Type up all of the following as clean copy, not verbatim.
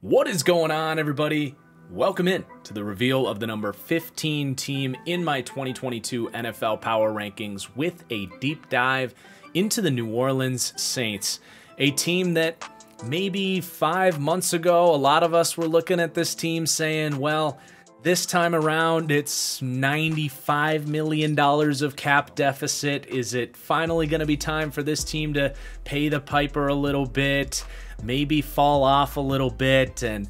What is going on, everybody? Welcome in to the reveal of the number 15 team in my 2022 NFL Power Rankings with a deep dive into the New Orleans Saints, a team that maybe 5 months ago, a lot of us were looking at this team saying, well, this time around, it's $95 million of cap deficit. Is it finally going to be time for this team to pay the piper a little bit, maybe fall off a little bit? And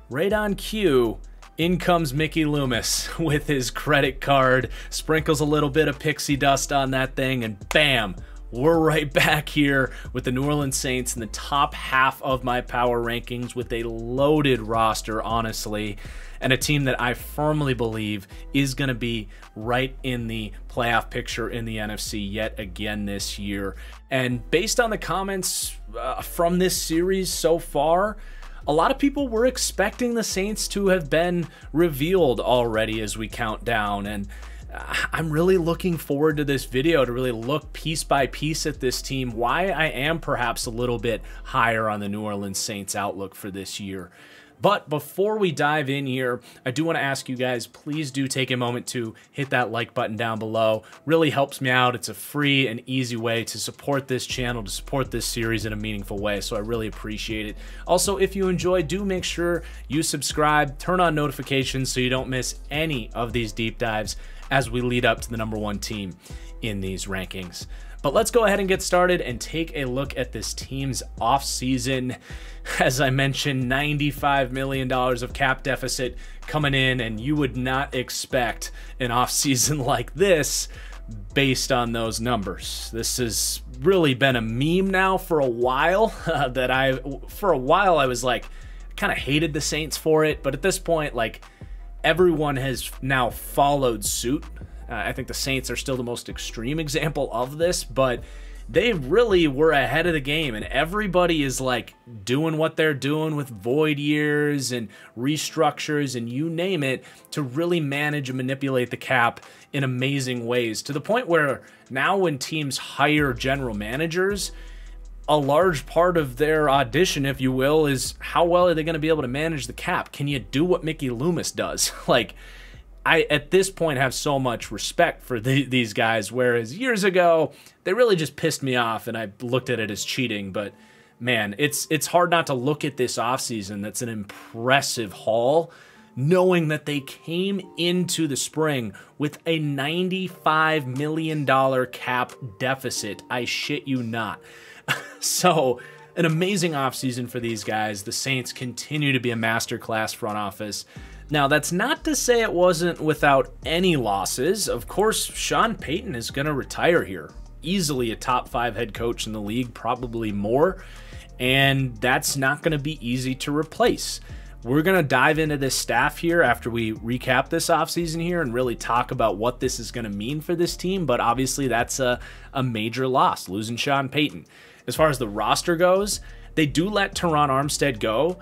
right on cue, in comes Mickey Loomis with his credit card, sprinkles a little bit of pixie dust on that thing, and bam, we're right back here with the New Orleans Saints in the top half of my power rankings with a loaded roster, honestly, and a team that I firmly believe is going to be right in the playoff picture in the NFC yet again this year. And based on the comments from this series so far, a lot of people were expecting the Saints to have been revealed already as we count down, and I'm really looking forward to this video to really look piece by piece at this team, why I am perhaps a little bit higher on the New Orleans Saints outlook for this year. But before we dive in here, I do want to ask you guys, please do take a moment to hit that like button down below. Really helps me out. It's a free and easy way to support this channel, to support this series in a meaningful way, so I really appreciate it. Also, if you enjoy, do make sure you subscribe, turn on notifications so you don't miss any of these deep dives as we lead up to the number one team in these rankings. But let's go ahead and get started and take a look at this team's offseason. As I mentioned, $95 million of cap deficit coming in, and you would not expect an offseason like this based on those numbers. This has really been a meme now for a while. For a while I was like, kind of hated the Saints for it, but at this point, like, everyone has now followed suit. I think the Saints are still the most extreme example of this, but they really were ahead of the game, and everybody is like doing what they're doing with void years and restructures and you name it to really manage and manipulate the cap in amazing ways, to the point where now when teams hire general managers, a large part of their audition, if you will, is how well are they going to be able to manage the cap? Can you do what Mickey Loomis does? Like, I, at this point, have so much respect for these guys, whereas years ago, they really just pissed me off, and I looked at it as cheating. But, man, it's hard not to look at this offseason. That's an impressive haul, knowing that they came into the spring with a $95 million cap deficit. I shit you not. So, an amazing offseason for these guys. The Saints continue to be a masterclass front office. Now, that's not to say it wasn't without any losses. Of course, Sean Payton is going to retire here. Easily a top 5 head coach in the league, probably more. And that's not going to be easy to replace. We're going to dive into this staff here after we recap this offseason here and really talk about what this is going to mean for this team. But obviously, that's a major loss, losing Sean Payton. As far as the roster goes, they do let Teron Armstead go.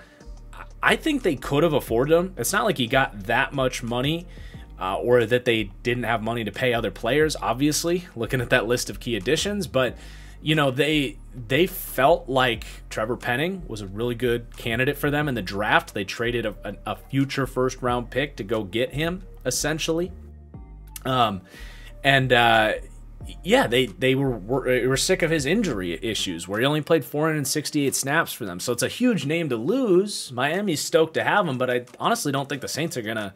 I think they could have afforded him. It's not like he got that much money or that they didn't have money to pay other players, obviously, looking at that list of key additions. But, you know, they felt like Trevor Penning was a really good candidate for them in the draft. They traded a future first-round pick to go get him, essentially. Yeah, they were sick of his injury issues, where he only played 468 snaps for them. So it's a huge name to lose. Miami's stoked to have him, but I honestly don't think the Saints are going to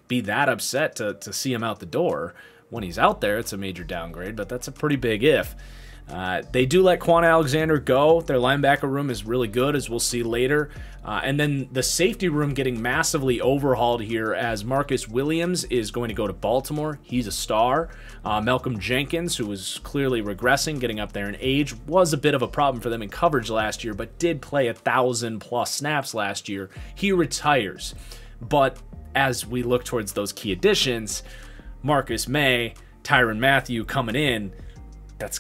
be that upset to see him out the door. When he's out there, it's a major downgrade, but that's a pretty big if. They do let Quan Alexander go. Their linebacker room is really good, as we'll see later. And then the safety room getting massively overhauled here, as Marcus Williams is going to go to Baltimore. He's a star. Malcolm Jenkins, who was clearly regressing, getting up there in age, was a bit of a problem for them in coverage last year, but did play 1,000+ snaps last year. He retires. But as we look towards those key additions, Marcus May, Tyrann Mathieu coming in, that's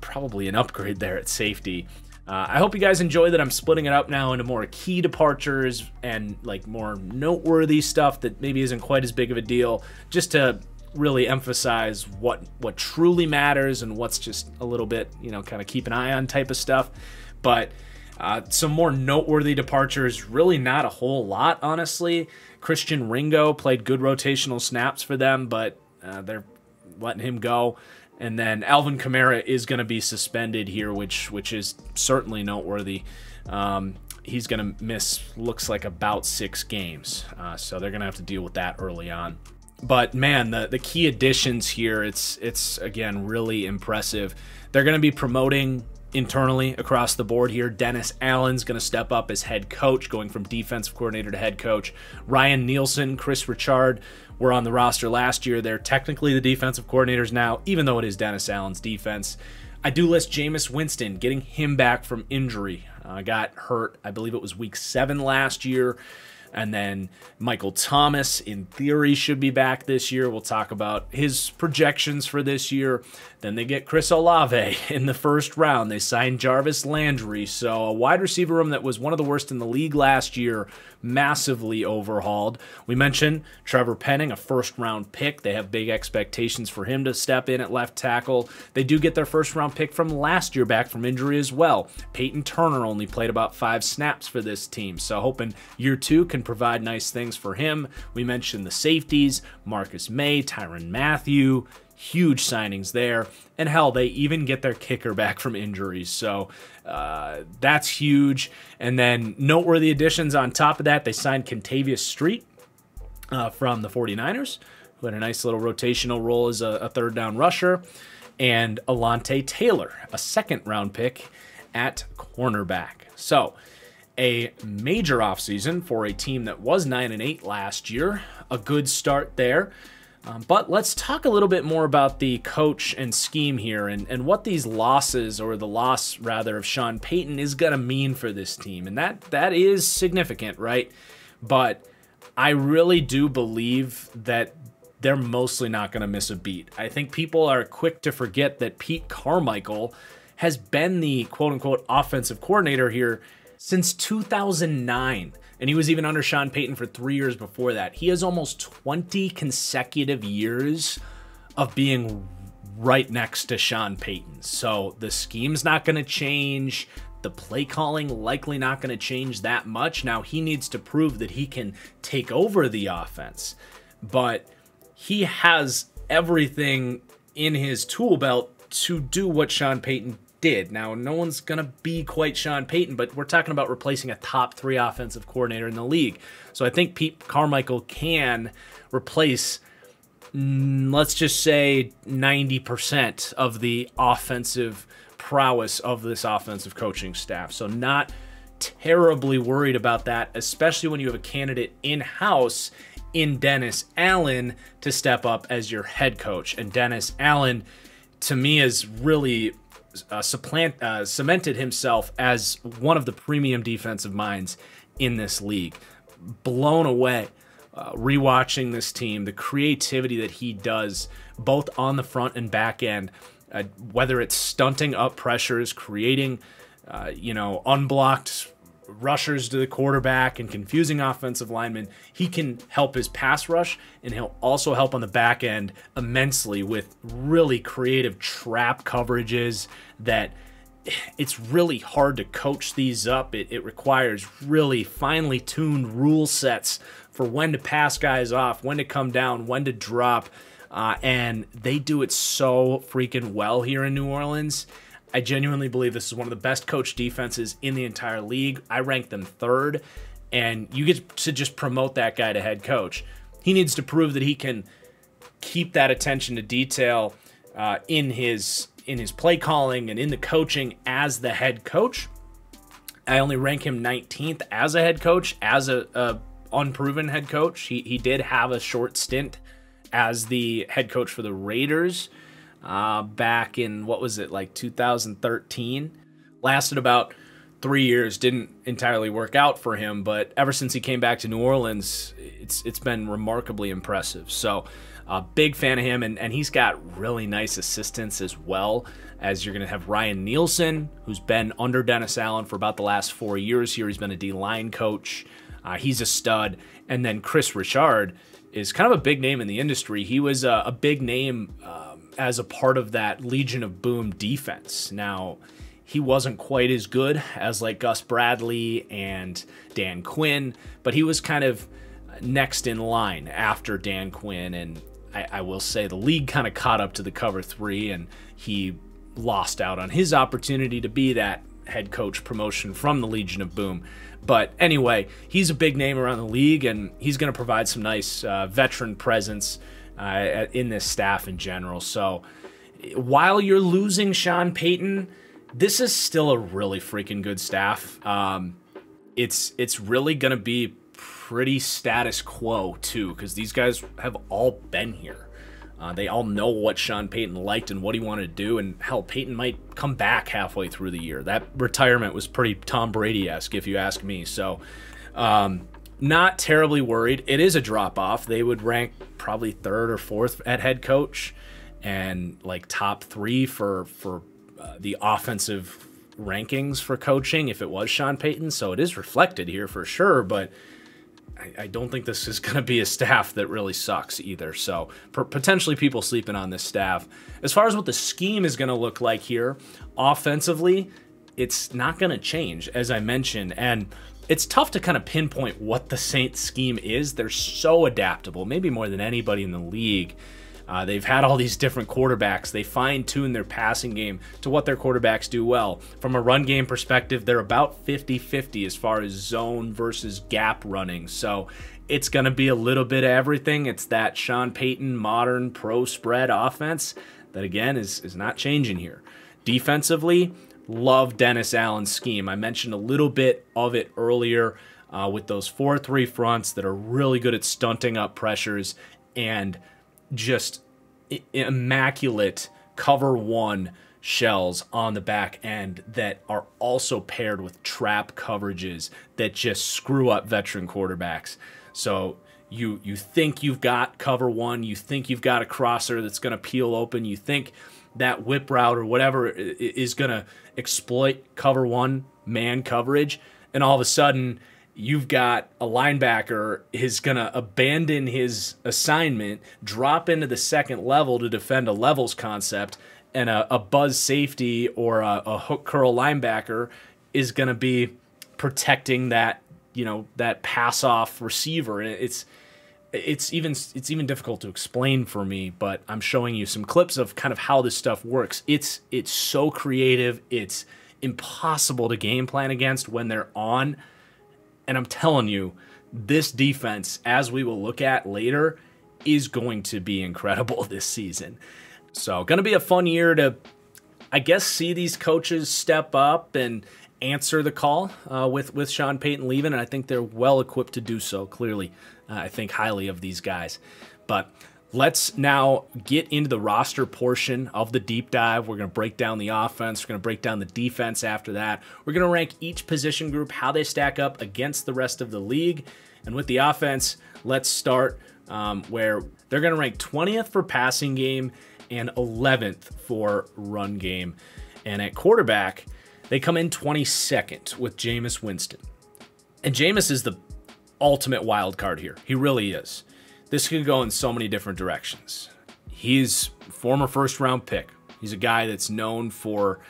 probably an upgrade there at safety. I hope you guys enjoy that I'm splitting it up now into more key departures and like more noteworthy stuff that maybe isn't quite as big of a deal, just to really emphasize what truly matters and what's just a little bit, you know, kind of keep an eye on type of stuff. But Some more noteworthy departures, really not a whole lot, honestly. Christian Ringo played good rotational snaps for them, but they're letting him go. And then Alvin Kamara is going to be suspended here, which is certainly noteworthy. He's going to miss, looks like, about 6 games. So they're going to have to deal with that early on. But, man, the key additions here, it's again, really impressive. They're going to be promoting internally across the board here. Dennis Allen's going to step up as head coach, going from defensive coordinator to head coach. Ryan Nielsen, Chris Richard were on the roster last year. They're technically the defensive coordinators now, even though it is Dennis Allen's defense. I do list Jameis Winston, getting him back from injury. Got hurt, I believe it was week 7 last year. And then Michael Thomas, in theory, should be back this year. We'll talk about his projections for this year. Then they get Chris Olave in the first round. They signed Jarvis Landry. So a wide receiver room that was one of the worst in the league last year, massively overhauled. We mentioned Trevor Penning, a first-round pick. They have big expectations for him to step in at left tackle. They do get their first-round pick from last year back from injury as well. Peyton Turner only played about 5 snaps for this team, so hoping year 2 can provide nice things for him. We mentioned the safeties, Marcus May, Tyrann Mathieu, huge signings there. And hell, they even get their kicker back from injuries. So that's huge. And then noteworthy additions on top of that, they signed Kentavious Street from the 49ers, who had a nice little rotational role as a third down rusher. And Alontae Taylor, a second-round pick at cornerback. So a major offseason for a team that was 9-8 last year. A good start there. But let's talk a little bit more about the coach and scheme here and what these losses, or the loss rather, of Sean Payton is going to mean for this team. And that is significant, right? But I really do believe that they're mostly not going to miss a beat. I think people are quick to forget that Pete Carmichael has been the quote-unquote offensive coordinator here since 2009. And he was even under Sean Payton for 3 years before that. He has almost 20 consecutive years of being right next to Sean Payton. So the scheme's not going to change. The play calling likely not going to change that much. Now, he needs to prove that he can take over the offense. But he has everything in his tool belt to do what Sean Payton did. Now, no one's going to be quite Sean Payton, but we're talking about replacing a top 3 offensive coordinator in the league. So I think Pete Carmichael can replace, let's just say, 90% of the offensive prowess of this offensive coaching staff. So not terribly worried about that, especially when you have a candidate in-house in Dennis Allen to step up as your head coach. And Dennis Allen, to me, is really cemented himself as one of the premium defensive minds in this league. Blown away rewatching this team, the creativity that he does both on the front and back end, whether it's stunting up pressures, creating unblocked rushers to the quarterback and confusing offensive linemen. He can help his pass rush, and he'll also help on the back end immensely with really creative trap coverages that it's really hard to coach these up. It requires really finely tuned rule sets for when to pass guys off, when to come down, when to drop, and they do it so freaking well here in New Orleans. I genuinely believe this is one of the best coached defenses in the entire league. I rank them 3rd, and you get to just promote that guy to head coach. He needs to prove that he can keep that attention to detail in his play calling and in the coaching as the head coach. I only rank him 19th as a head coach, as a unproven head coach. He did have a short stint as the head coach for the Raiders back in, 2013. Lasted about 3 years, didn't entirely work out for him, but ever since he came back to New Orleans, it's been remarkably impressive. So big fan of him, and he's got really nice assistants as well, as you're going to have Ryan Nielsen, who's been under Dennis Allen for about the last 4 years here. He's been a D-line coach. He's a stud. And then Chris Richard is kind of a big name in the industry. He was a big name as a part of that Legion of Boom defense. Now, he wasn't quite as good as like Gus Bradley and Dan Quinn, but he was kind of next in line after Dan Quinn. And I will say the league kind of caught up to the cover 3, and he lost out on his opportunity to be that head coach promotion from the Legion of Boom. But anyway, he's a big name around the league, and he's going to provide some nice veteran presence in this staff in general. So while you're losing Sean Payton, this is still a really freaking good staff. It's really going to be pretty status quo too, because these guys have all been here. They all know what Sean Payton liked and what he wanted to do, and hell, Payton might come back halfway through the year. That retirement was pretty Tom Brady-esque, if you ask me. So not terribly worried. It is a drop-off. They would rank probably 3rd or 4th at head coach, and like top 3 for the offensive rankings for coaching if it was Sean Payton. So it is reflected here for sure, but I don't think this is going to be a staff that really sucks either. So potentially people sleeping on this staff. As far as what the scheme is going to look like here, offensively, it's not going to change, as I mentioned. And it's tough to kind of pinpoint what the Saints scheme is. They're so adaptable, maybe more than anybody in the league. They've had all these different quarterbacks. They fine-tune their passing game to what their quarterbacks do well. From a run game perspective, they're about 50-50 as far as zone versus gap running. So it's going to be a little bit of everything. It's that Sean Payton modern pro spread offense that, again, is not changing here. Defensively, love Dennis Allen's scheme. I mentioned a little bit of it earlier with those 4-3 fronts that are really good at stunting up pressures and just immaculate cover 1 shells on the back end that are also paired with trap coverages that just screw up veteran quarterbacks. So you think you've got cover 1, you think you've got a crosser that's going to peel open, you think that whip route or whatever is going to exploit cover 1 man coverage, and all of a sudden you've got a linebacker is going to abandon his assignment, drop into the second level to defend a levels concept, and a buzz safety or a hook curl linebacker is going to be protecting that, that pass off receiver. And it's even difficult to explain for me, but I'm showing you some clips of kind of how this stuff works. It's so creative. It's impossible to game plan against when they're on. And I'm telling you, this defense, as we will look at later, is going to be incredible this season. So going to be a fun year to, I guess, see these coaches step up and answer the call with Sean Payton leaving. And I think they're well equipped to do so, clearly. I think highly of these guys. But let's now get into the roster portion of the deep dive. We're going to break down the offense. We're going to break down the defense after that. We're going to rank each position group, how they stack up against the rest of the league. And with the offense, let's start where they're going to rank 20th for passing game and 11th for run game. And at quarterback, they come in 22nd with Jameis Winston. And Jameis is the ultimate wild card here. He really is. This could go in so many different directions. He's former first-round pick. He's a guy that's known for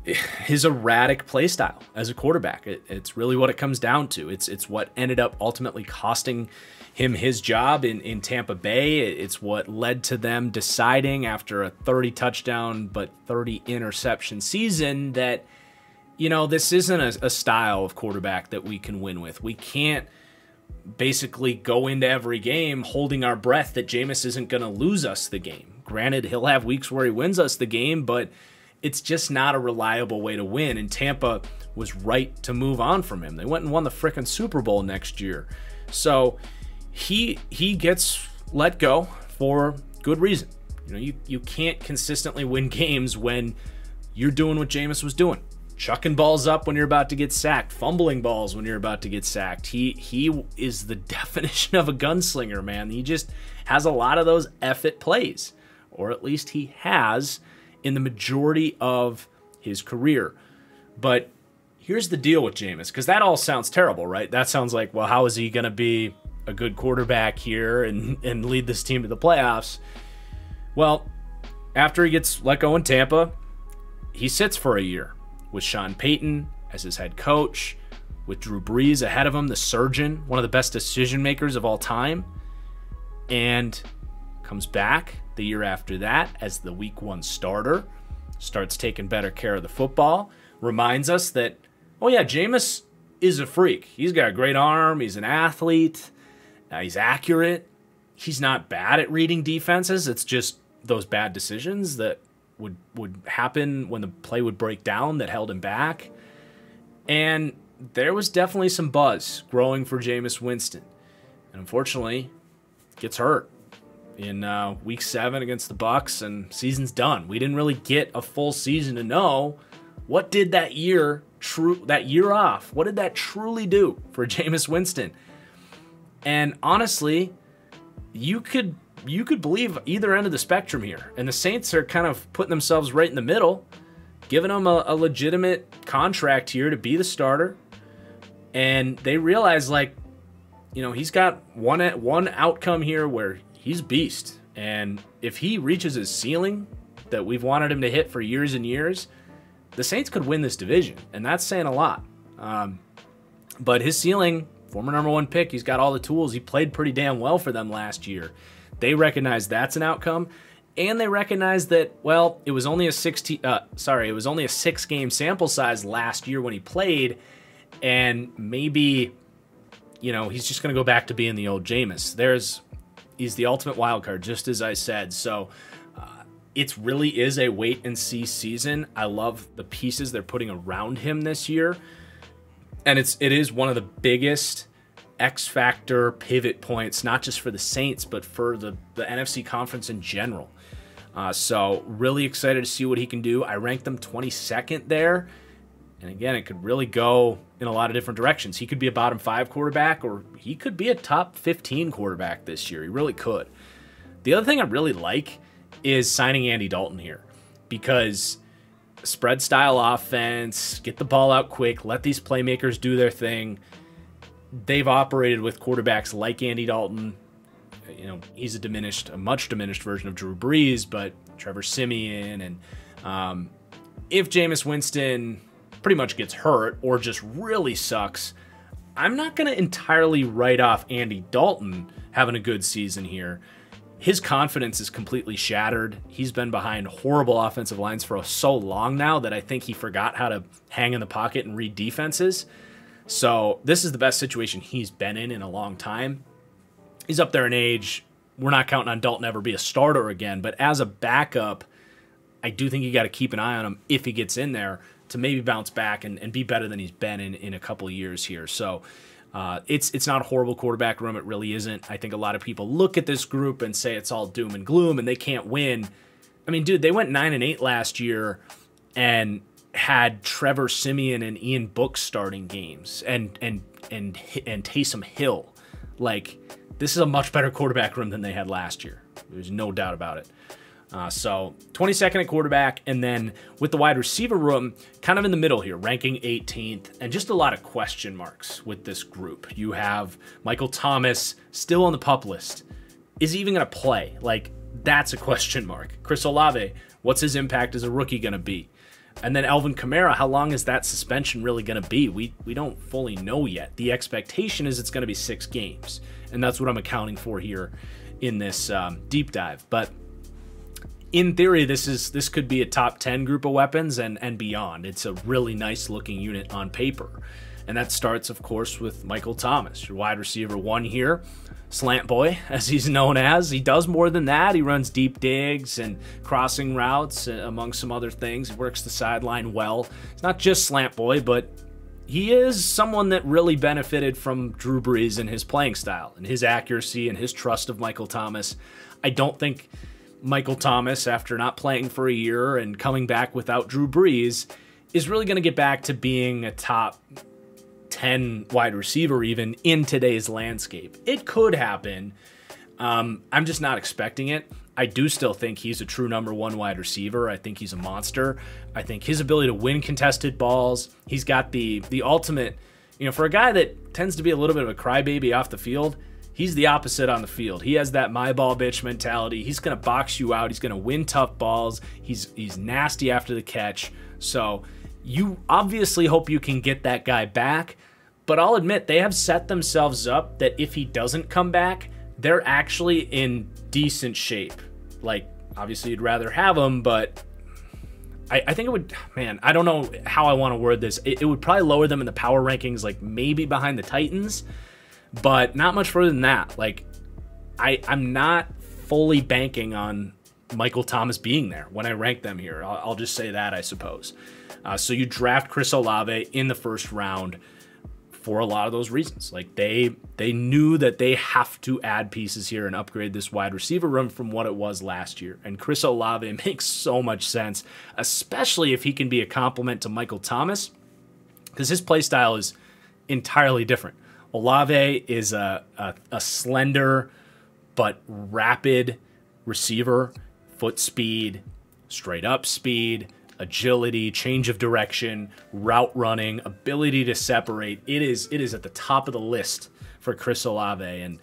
his erratic play style as a quarterback. It's really what it comes down to. It's what ended up ultimately costing him his job in Tampa Bay. It's what led to them deciding after a 30-touchdown but 30-interception season that, this isn't a style of quarterback that we can win with. We can't basically go into every game holding our breath that Jameis isn't going to lose us the game. Granted, he'll have weeks where he wins us the game, but it's just not a reliable way to win, and Tampa was right to move on from him. They went and won the frickin' Super Bowl next year. So he gets let go for good reason. You can't consistently win games when you're doing what Jameis was doing. Chucking balls up when you're about to get sacked, fumbling balls when you're about to get sacked. He is the definition of a gunslinger, man. He just has a lot of those F-it plays, or at least he has in the majority of his career. But here's the deal with Jameis, because that all sounds terrible, right? That sounds like, well, how is he going to be a good quarterback here and lead this team to the playoffs? Well, after he gets let go in Tampa, he sits for a year. with Sean Payton as his head coach, with Drew Brees ahead of him, the surgeon, one of the best decision makers of all time, and comes back the year after that as the week 1 starter, starts taking better care of the football, reminds us that, oh yeah, Jameis is a freak. He's got a great arm. He's an athlete. He's accurate. He's not bad at reading defenses. It's just those bad decisions that would happen when the play would break down that held him back. And there was definitely some buzz growing for Jameis Winston. And unfortunately, gets hurt in week 7 against the Bucs, and season's done. We didn't really get a full season to know what did that year off. What did that truly do for Jameis Winston? And honestly, you could believe either end of the spectrum here. And the Saints are kind of putting themselves right in the middle, giving him a legitimate contract here to be the starter. And they realize, like, you know, he's got one outcome here where he's a beast. And if he reaches his ceiling that we've wanted him to hit for years and years, the Saints could win this division. And that's saying a lot. But his ceiling, former number 1 pick, he's got all the tools. He played pretty damn well for them last year. They recognize that's an outcome. And they recognize that, well, it was only a 6-game sample size last year when he played. And maybe, you know, he's just going to go back to being the old Jameis. He's the ultimate wild card, just as I said. So it really is a wait-and-see season. I love the pieces they're putting around him this year. And it is one of the biggest X-factor pivot points, not just for the Saints, but for the NFC conference in general. So really excited to see what he can do. I ranked them 22nd there. And again, it could really go in a lot of different directions. He could be a bottom 5 quarterback, or he could be a top 15 quarterback this year. He really could. The other thing I really like is signing Andy Dalton here, because spread style offense, get the ball out quick, let these playmakers do their thing. They've operated with quarterbacks like Andy Dalton. You know, he's a much diminished version of Drew Brees, but Trevor Siemian. And if Jameis Winston pretty much gets hurt or just really sucks, I'm not going to entirely write off Andy Dalton having a good season here. His confidence is completely shattered. He's been behind horrible offensive lines for so long now that I think he forgot how to hang in the pocket and read defenses. So this is the best situation he's been in a long time. He's up there in age. We're not counting on Dalton ever be a starter again, but as a backup, I do think you got to keep an eye on him if he gets in there to maybe bounce back and be better than he's been in a couple of years here. So it's not a horrible quarterback room. It really isn't. I think a lot of people look at this group and say it's all doom and gloom and they can't win. I mean, dude, they went 9-8 last year and had Trevor Siemian and Ian Book starting games and Taysom Hill. Like, this is a much better quarterback room than they had last year. There's no doubt about it. So 22nd at quarterback, and then with the wide receiver room, kind of in the middle here, ranking 18th, and just a lot of question marks with this group. You have Michael Thomas still on the PUP list. Is he even going to play? Like, that's a question mark. Chris Olave, what's his impact as a rookie going to be? And then Alvin Kamara, how long is that suspension really going to be? We don't fully know yet. The expectation is it's going to be 6 games, and that's what I'm accounting for here in this deep dive. But in theory, this could be a top 10 group of weapons and beyond. It's a really nice looking unit on paper. And that starts, of course, with Michael Thomas, your wide receiver 1 here. Slant boy, as he's known as. He does more than that. He runs deep digs and crossing routes, among some other things. He works the sideline well. It's not just slant boy, but he is someone that really benefited from Drew Brees and his playing style and his accuracy and his trust of Michael Thomas. I don't think Michael Thomas, after not playing for a year and coming back without Drew Brees, is really going to get back to being a top 10 wide receiver even in today's landscape. It could happen. I'm just not expecting it. I do still think he's a true number 1 wide receiver. I think he's a monster. I think his ability to win contested balls, he's got the ultimate, you know, for a guy that tends to be a little bit of a crybaby off the field, he's the opposite on the field. He has that my ball bitch mentality. He's going to box you out. He's going to win tough balls. He's nasty after the catch. So you obviously hope you can get that guy back, but I'll admit they have set themselves up that if he doesn't come back, they're actually in decent shape. Like, obviously you'd rather have him, but I think it would, man, I don't know how I want to word this. It would probably lower them in the power rankings, like maybe behind the Titans, but not much further than that. Like, I'm not fully banking on Michael Thomas being there when I rank them here. I'll just say that, I suppose. So you draft Chris Olave in the first round for a lot of those reasons. Like, they knew that they have to add pieces here and upgrade this wide receiver room from what it was last year. And Chris Olave makes so much sense, especially if he can be a complement to Michael Thomas, because his play style is entirely different. Olave is a slender but rapid receiver, foot speed, straight up speed, agility, change of direction, route running, ability to separate. It is at the top of the list for Chris Olave, and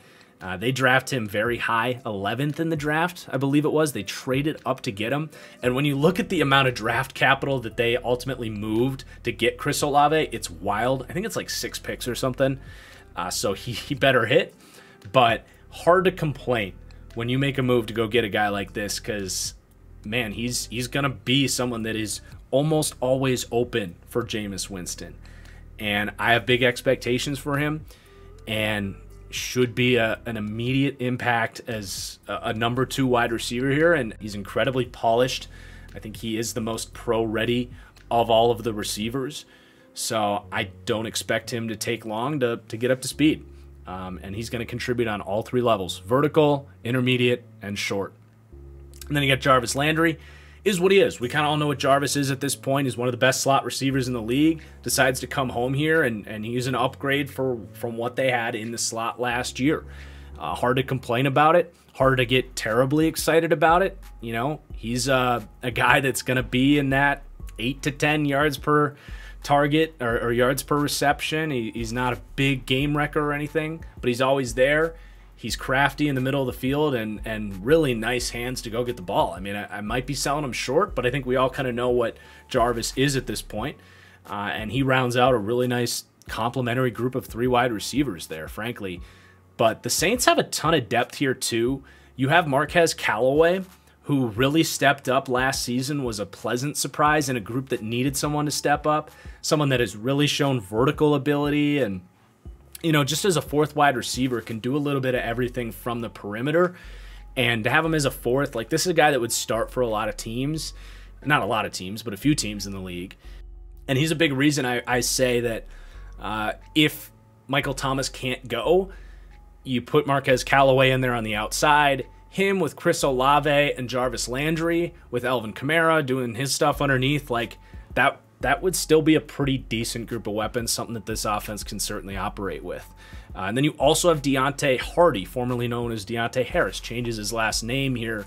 they draft him very high, 11th in the draft, I believe it was. They traded up to get him, and when you look at the amount of draft capital that they ultimately moved to get Chris Olave, it's wild. I think it's like 6 picks or something, so he better hit, but hard to complain when you make a move to go get a guy like this, because man, he's gonna be someone that is almost always open for Jameis Winston, and I have big expectations for him, and should be an immediate impact as a number 2 wide receiver here, and he's incredibly polished. I think he is the most pro-ready of all of the receivers, so I don't expect him to take long to get up to speed, and he's going to contribute on all 3 levels: vertical, intermediate, and short. And then you got Jarvis Landry, is what he is. We kind of all know what Jarvis is at this point. He's one of the best slot receivers in the league. Decides to come home here, and he's an upgrade from what they had in the slot last year. Hard to complain about it. Hard to get terribly excited about it. You know, he's a guy that's going to be in that 8 to 10 yards per target or yards per reception. He's not a big game wrecker or anything, but he's always there. He's crafty in the middle of the field and really nice hands to go get the ball. I mean, I might be selling him short, but I think we all kind of know what Jarvis is at this point. And he rounds out a really nice complementary group of 3 wide receivers there, frankly. But the Saints have a ton of depth here too. You have Marquez Callaway, who really stepped up last season, was a pleasant surprise in a group that needed someone to step up, someone that has really shown vertical ability and, you know, just as a 4th wide receiver, can do a little bit of everything from the perimeter. And to have him as a 4th, like, this is a guy that would start for a lot of teams. Not a lot of teams, but a few teams in the league. And he's a big reason I say that if Michael Thomas can't go, you put Marquez Callaway in there on the outside, him with Chris Olave and Jarvis Landry, with Alvin Kamara doing his stuff underneath, like, that would still be a pretty decent group of weapons, something that this offense can certainly operate with. And then you also have Deontay Hardy, formerly known as Deontay Harris, changes his last name here.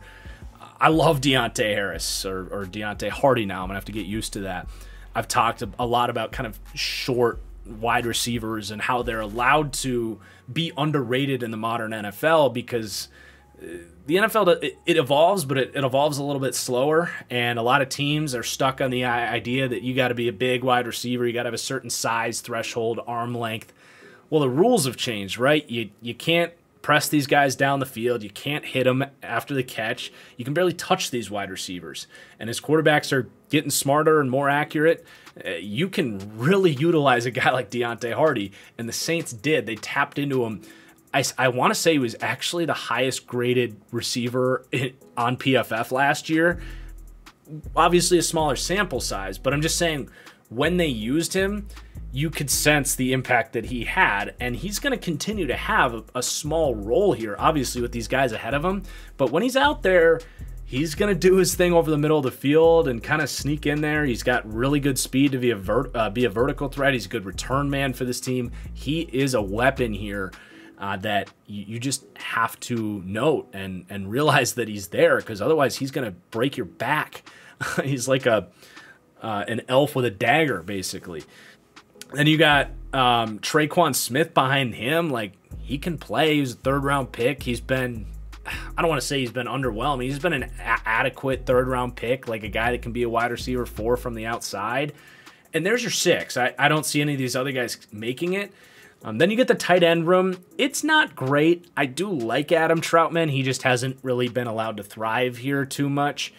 I love Deontay Harris, or Deontay Hardy now. I'm going to have to get used to that. I've talked a lot about kind of short wide receivers and how they're allowed to be underrated in the modern NFL, because the NFL, it evolves, but it evolves a little bit slower, and a lot of teams are stuck on the idea that you got to be a big wide receiver, you got to have a certain size threshold, arm length. Well, the rules have changed, right? You can't press these guys down the field, you can't hit them after the catch, you can barely touch these wide receivers, and as quarterbacks are getting smarter and more accurate, you can really utilize a guy like Deontay Hardy, and the Saints did. They tapped into him. I want to say he was actually the highest graded receiver on PFF last year. Obviously a smaller sample size, but I'm just saying when they used him, you could sense the impact that he had, and he's going to continue to have a small role here, obviously with these guys ahead of him. But when he's out there, he's going to do his thing over the middle of the field and kind of sneak in there. He's got really good speed to be a vertical threat. He's a good return man for this team. He is a weapon here. That you just have to note and realize that he's there, because otherwise he's going to break your back. He's like an elf with a dagger, basically. Then you got Traquan Smith behind him. Like, he can play. He was a 3rd-round pick. He's been, I don't want to say he's been underwhelming. He's been an adequate 3rd-round pick, like a guy that can be a wide receiver 4 from the outside. And there's your 6. I don't see any of these other guys making it. Then you get the tight end room. It's not great. I do like Adam Troutman. He just hasn't really been allowed to thrive here too much.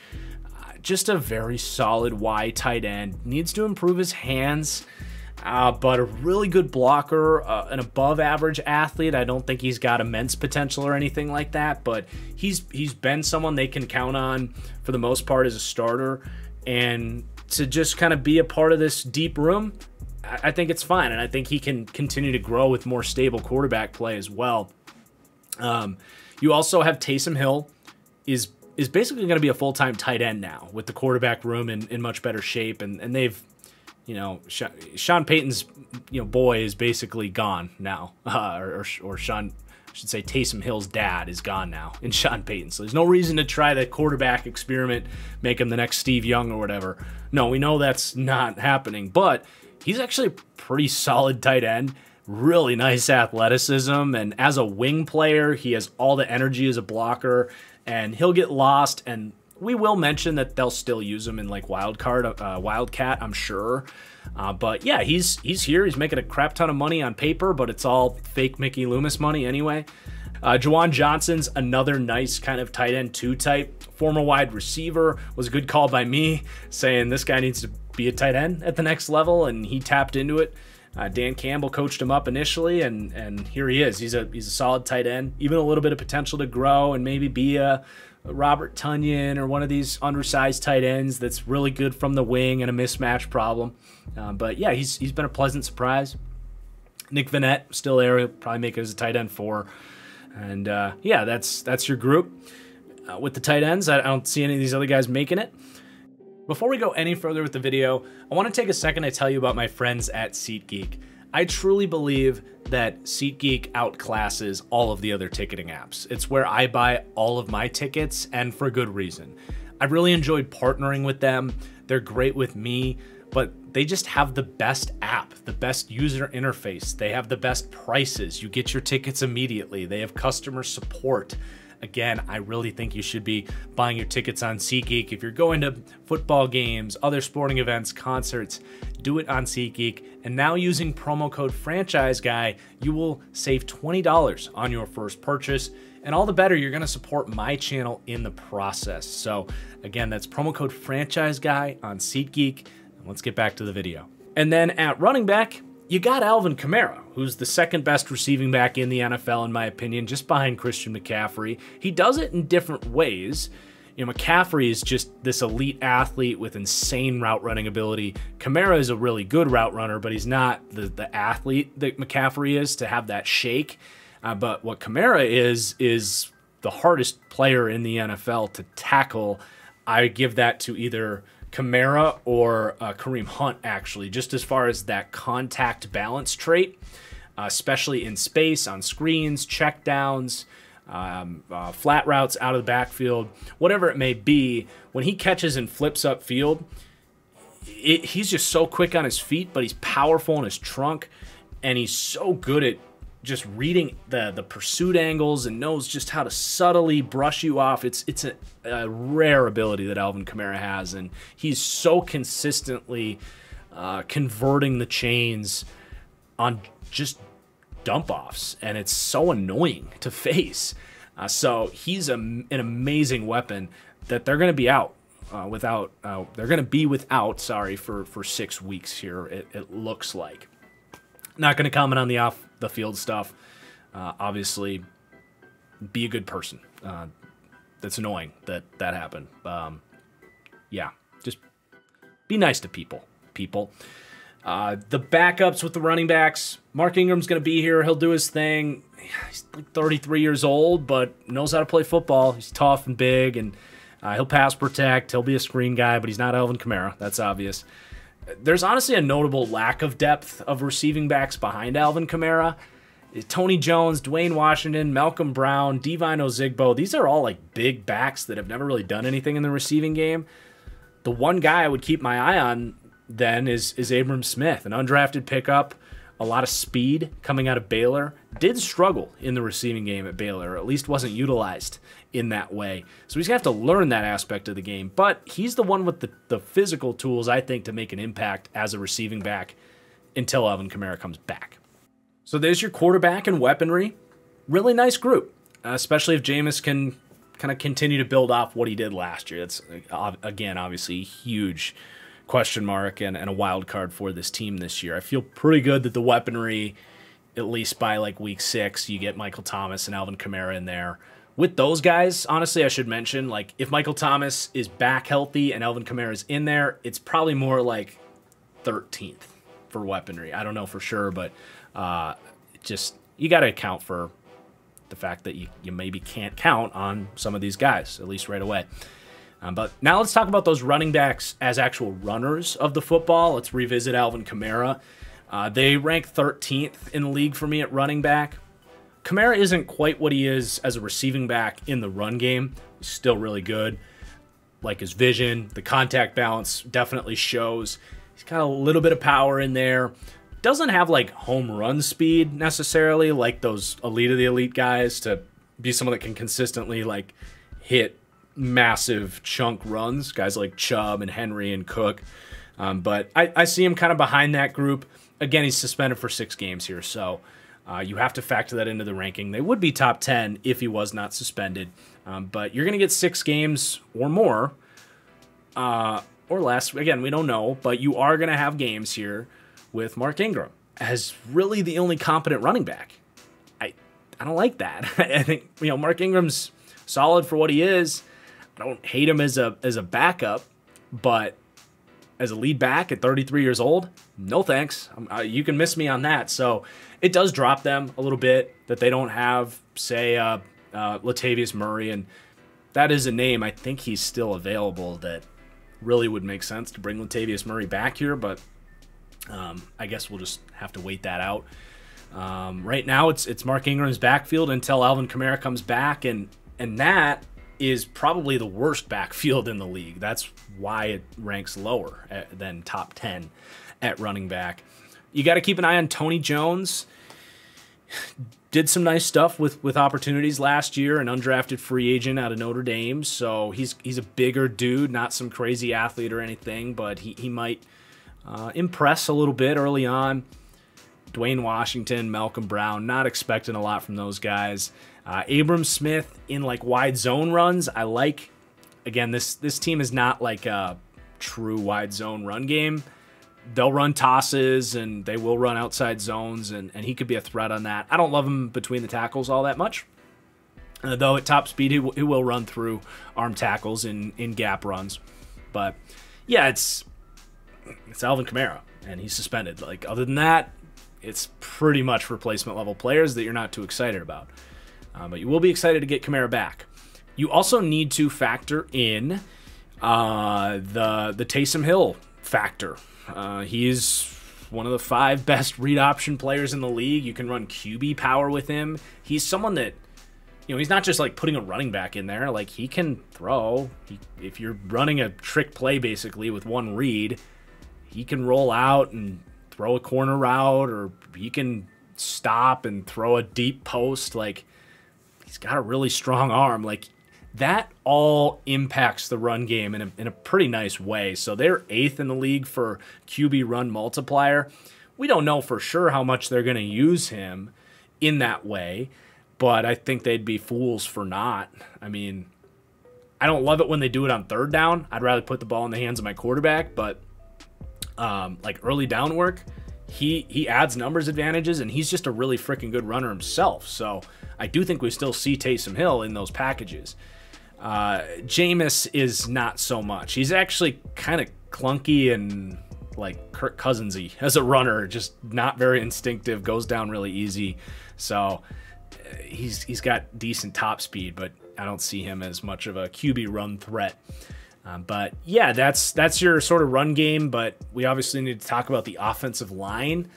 Just a very solid Y tight end. Needs to improve his hands, but a really good blocker, an above-average athlete. I don't think he's got immense potential or anything like that, but he's been someone they can count on for the most part as a starter. And to just kind of be a part of this deep room, I think it's fine, and I think he can continue to grow with more stable quarterback play as well. You also have Taysom Hill is basically going to be a full-time tight end now with the quarterback room in much better shape, and they've, Sean Payton's boy is basically gone now, or Sean, I should say Taysom Hill's dad is gone now in Sean Payton. So there's no reason to try the quarterback experiment, make him the next Steve Young or whatever. No, we know that's not happening, but he's actually a pretty solid tight end, really nice athleticism, and as a wing player, he has all the energy as a blocker, and he'll get lost, and we will mention that they'll still use him in like Wildcat, I'm sure. But yeah, he's here. He's making a crap ton of money on paper, but it's all fake Mickey Loomis money anyway. Juwan Johnson's another nice kind of tight end 2 type. Former wide receiver, was a good call by me, saying this guy needs to be a tight end at the next level, and he tapped into it. Dan Campbell coached him up initially, and here he is. He's a solid tight end, even a little bit of potential to grow and maybe be a Robert Tonyan or one of these undersized tight ends that's really good from the wing and a mismatch problem. But yeah, he's been a pleasant surprise. Nick Vannett still there. He'll probably make it as a tight end 4. And yeah, that's your group. With the tight ends, I don't see any of these other guys making it. Before we go any further with the video, I want to take a second to tell you about my friends at SeatGeek. I truly believe that SeatGeek outclasses all of the other ticketing apps. It's where I buy all of my tickets, and for good reason. I've really enjoyed partnering with them. They're great with me, but they just have the best app, the best user interface. They have the best prices. You get your tickets immediately. They have customer support. Again, I really think you should be buying your tickets on SeatGeek. If you're going to football games, other sporting events, concerts, do it on SeatGeek. And now using promo code FranchiseGuy, you will save $20 on your first purchase. And all the better, you're going to support my channel in the process. So again, that's promo code FranchiseGuy on SeatGeek. And let's get back to the video. And then at running back, you got Alvin Kamara, who's the second best receiving back in the NFL, in my opinion, just behind Christian McCaffrey. He does it in different ways. McCaffrey is just this elite athlete with insane route running ability. Kamara is a really good route runner, but he's not the athlete that McCaffrey is to have that shake. But what Kamara is the hardest player in the NFL to tackle. I give that to either Kamara or Kareem Hunt, actually, just as far as that contact balance trait, especially in space, on screens, checkdowns, flat routes out of the backfield, whatever it may be. When he catches and flips upfield, he's just so quick on his feet, but he's powerful in his trunk, and he's so good at just reading the pursuit angles and knows just how to subtly brush you off. It's a rare ability that Alvin Kamara has, and he's so consistently converting the chains on just dump-offs, and it's so annoying to face. So he's an amazing weapon that they're going to be out they're going to be without, for 6 weeks here, it looks like. Not going to comment on the off the field stuff. Obviously, be a good person. That's annoying that happened. Yeah, just be nice to people. The backups with the running backs. Mark Ingram's going to be here. He'll do his thing. He's like 33 years old, but knows how to play football. He's tough and big, and he'll pass protect. He'll be a screen guy, but he's not Alvin Kamara. That's obvious. There's honestly a notable lack of depth of receiving backs behind Alvin Kamara. Tony Jones, Dwayne Washington, Malcolm Brown, Devine Ozigbo, these are all like big backs that have never really done anything in the receiving game. The one guy I would keep my eye on then is Abram Smith, an undrafted pickup. a lot of speed coming out of Baylor. Did struggle in the receiving game at Baylor, or at least wasn't utilized in that way. So he's going to have to learn that aspect of the game. But he's the one with the physical tools, I think, to make an impact as a receiving back until Alvin Kamara comes back. So there's your quarterback and weaponry. Really nice group, especially if Jameis can kind of continue to build off what he did last year. That's, again, obviously a huge question mark and a wild card for this team this year. I feel pretty good that the weaponry, at least by like week 6, you get Michael Thomas and Alvin Kamara in there. With those guys, honestly, I should mention, like, if Michael Thomas is back healthy and Alvin Kamara is in there, it's probably more like 13th for weaponry. I don't know for sure, but just you got to account for the fact that you maybe can't count on some of these guys, at least right away. But now let's talk about those running backs as actual runners of the football. Let's revisit Alvin Kamara. They rank 13th in the league for me at running back. Kamara isn't quite what he is as a receiving back in the run game. He's still really good. Like his vision, the contact balance definitely shows. He's got a little bit of power in there. Doesn't have like home run speed necessarily, like those elite of the elite guys, to be someone that can consistently like hit massive chunk runs, guys like Chubb and Henry and Cook. But I see him kind of behind that group. Again, he's suspended for 6 games here, so you have to factor that into the ranking. They would be top 10 if he was not suspended. But you're going to get 6 games or more, or less. Again, we don't know, but you are going to have games here with Mark Ingram as really the only competent running back. I don't like that. I think, Mark Ingram's solid for what he is. I don't hate him as a backup, but as a lead back at 33 years old, no thanks. You can miss me on that. So it does drop them a little bit that they don't have, say, Latavius Murray, and that is a name. I think he's still available that really would make sense to bring Latavius Murray back here, but I guess we'll just have to wait that out. Right now, it's Mark Ingram's backfield until Alvin Kamara comes back, and that is probably the worst backfield in the league. That's why it ranks lower than top 10 at running back. You got to keep an eye on Tony Jones. Did some nice stuff with opportunities last year, an undrafted free agent out of Notre Dame. So he's a bigger dude, not some crazy athlete or anything, but he might impress a little bit early on. Dwayne Washington, Malcolm Brown, not expecting a lot from those guys. Abram Smith in like wide zone runs, I like. Again, this team is not like a true wide zone run game. They'll run tosses and they will run outside zones, and he could be a threat on that. I don't love him between the tackles all that much. Though at top speed, he will run through arm tackles in gap runs. But yeah, it's Alvin Kamara, and he's suspended. Like, other than that, it's pretty much replacement level players that you're not too excited about. But you will be excited to get Kamara back. You also need to factor in the Taysom Hill factor. He's one of the 5 best read option players in the league. You can run QB power with him. He's someone that, he's not just like putting a running back in there. Like, he can throw. If you're running a trick play basically with one read, he can roll out and throw a corner route, or he can stop and throw a deep post. Like, he's got a really strong arm. Like, that all impacts the run game in a pretty nice way. So they're 8th in the league for QB run multiplier. We don't know for sure how much they're going to use him in that way, but I think they'd be fools for not. I mean, I don't love it when they do it on 3rd down. I'd rather put the ball in the hands of my quarterback, but like early down work, he adds numbers advantages, and he's just a really freaking good runner himself. So I do think we still see Taysom Hill in those packages. Jameis is not so much. He's actually kind of clunky and like Kirk Cousins-y as a runner, just not very instinctive, goes down really easy. So he's got decent top speed, but I don't see him as much of a QB run threat. But yeah, that's your sort of run game, but we obviously need to talk about the offensive line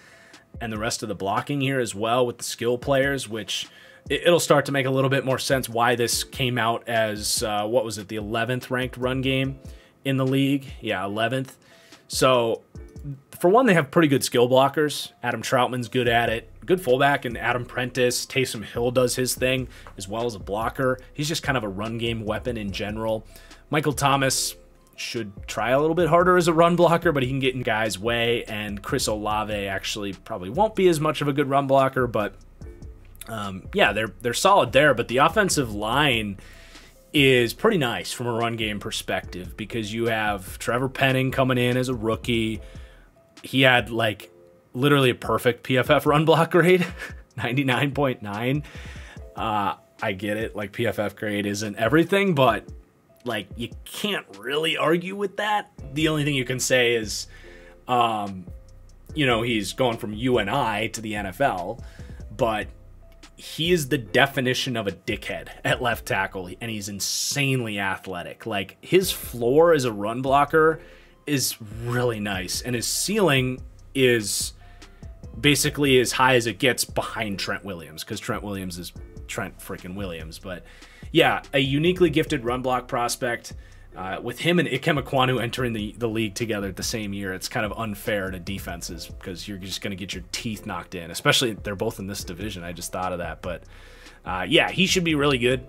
and the rest of the blocking here as well with the skill players, which it'll start to make a little bit more sense why this came out as, what was it, the 11th ranked run game in the league? Yeah, 11th. So for one, they have pretty good skill blockers. Adam Troutman's good at it. Good fullback, and Adam Prentice. Taysom Hill does his thing as well as a blocker. He's just kind of a run game weapon in general. Michael Thomas should try a little bit harder as a run blocker, but he can get in guys' way. And Chris Olave actually probably won't be as much of a good run blocker, but yeah, they're solid there. But the offensive line is pretty nice from a run game perspective because you have Trevor Penning coming in as a rookie. He had like literally a perfect PFF run block grade, 99.9. I get it, like PFF grade isn't everything, but like you can't really argue with that. The only thing you can say is, you know, he's going from UNI to the NFL, but he is the definition of a dickhead at left tackle, and he's insanely athletic. Like, his floor as a run blocker is really nice, and his ceiling is basically as high as it gets behind Trent Williams, because Trent Williams is Trent freaking Williams. But yeah, a uniquely gifted run block prospect. With him and Ikem Ekwonu entering the league together at the same year, it's kind of unfair to defenses because you're just going to get your teeth knocked in, especially they're both in this division. I just thought of that. But yeah, he should be really good,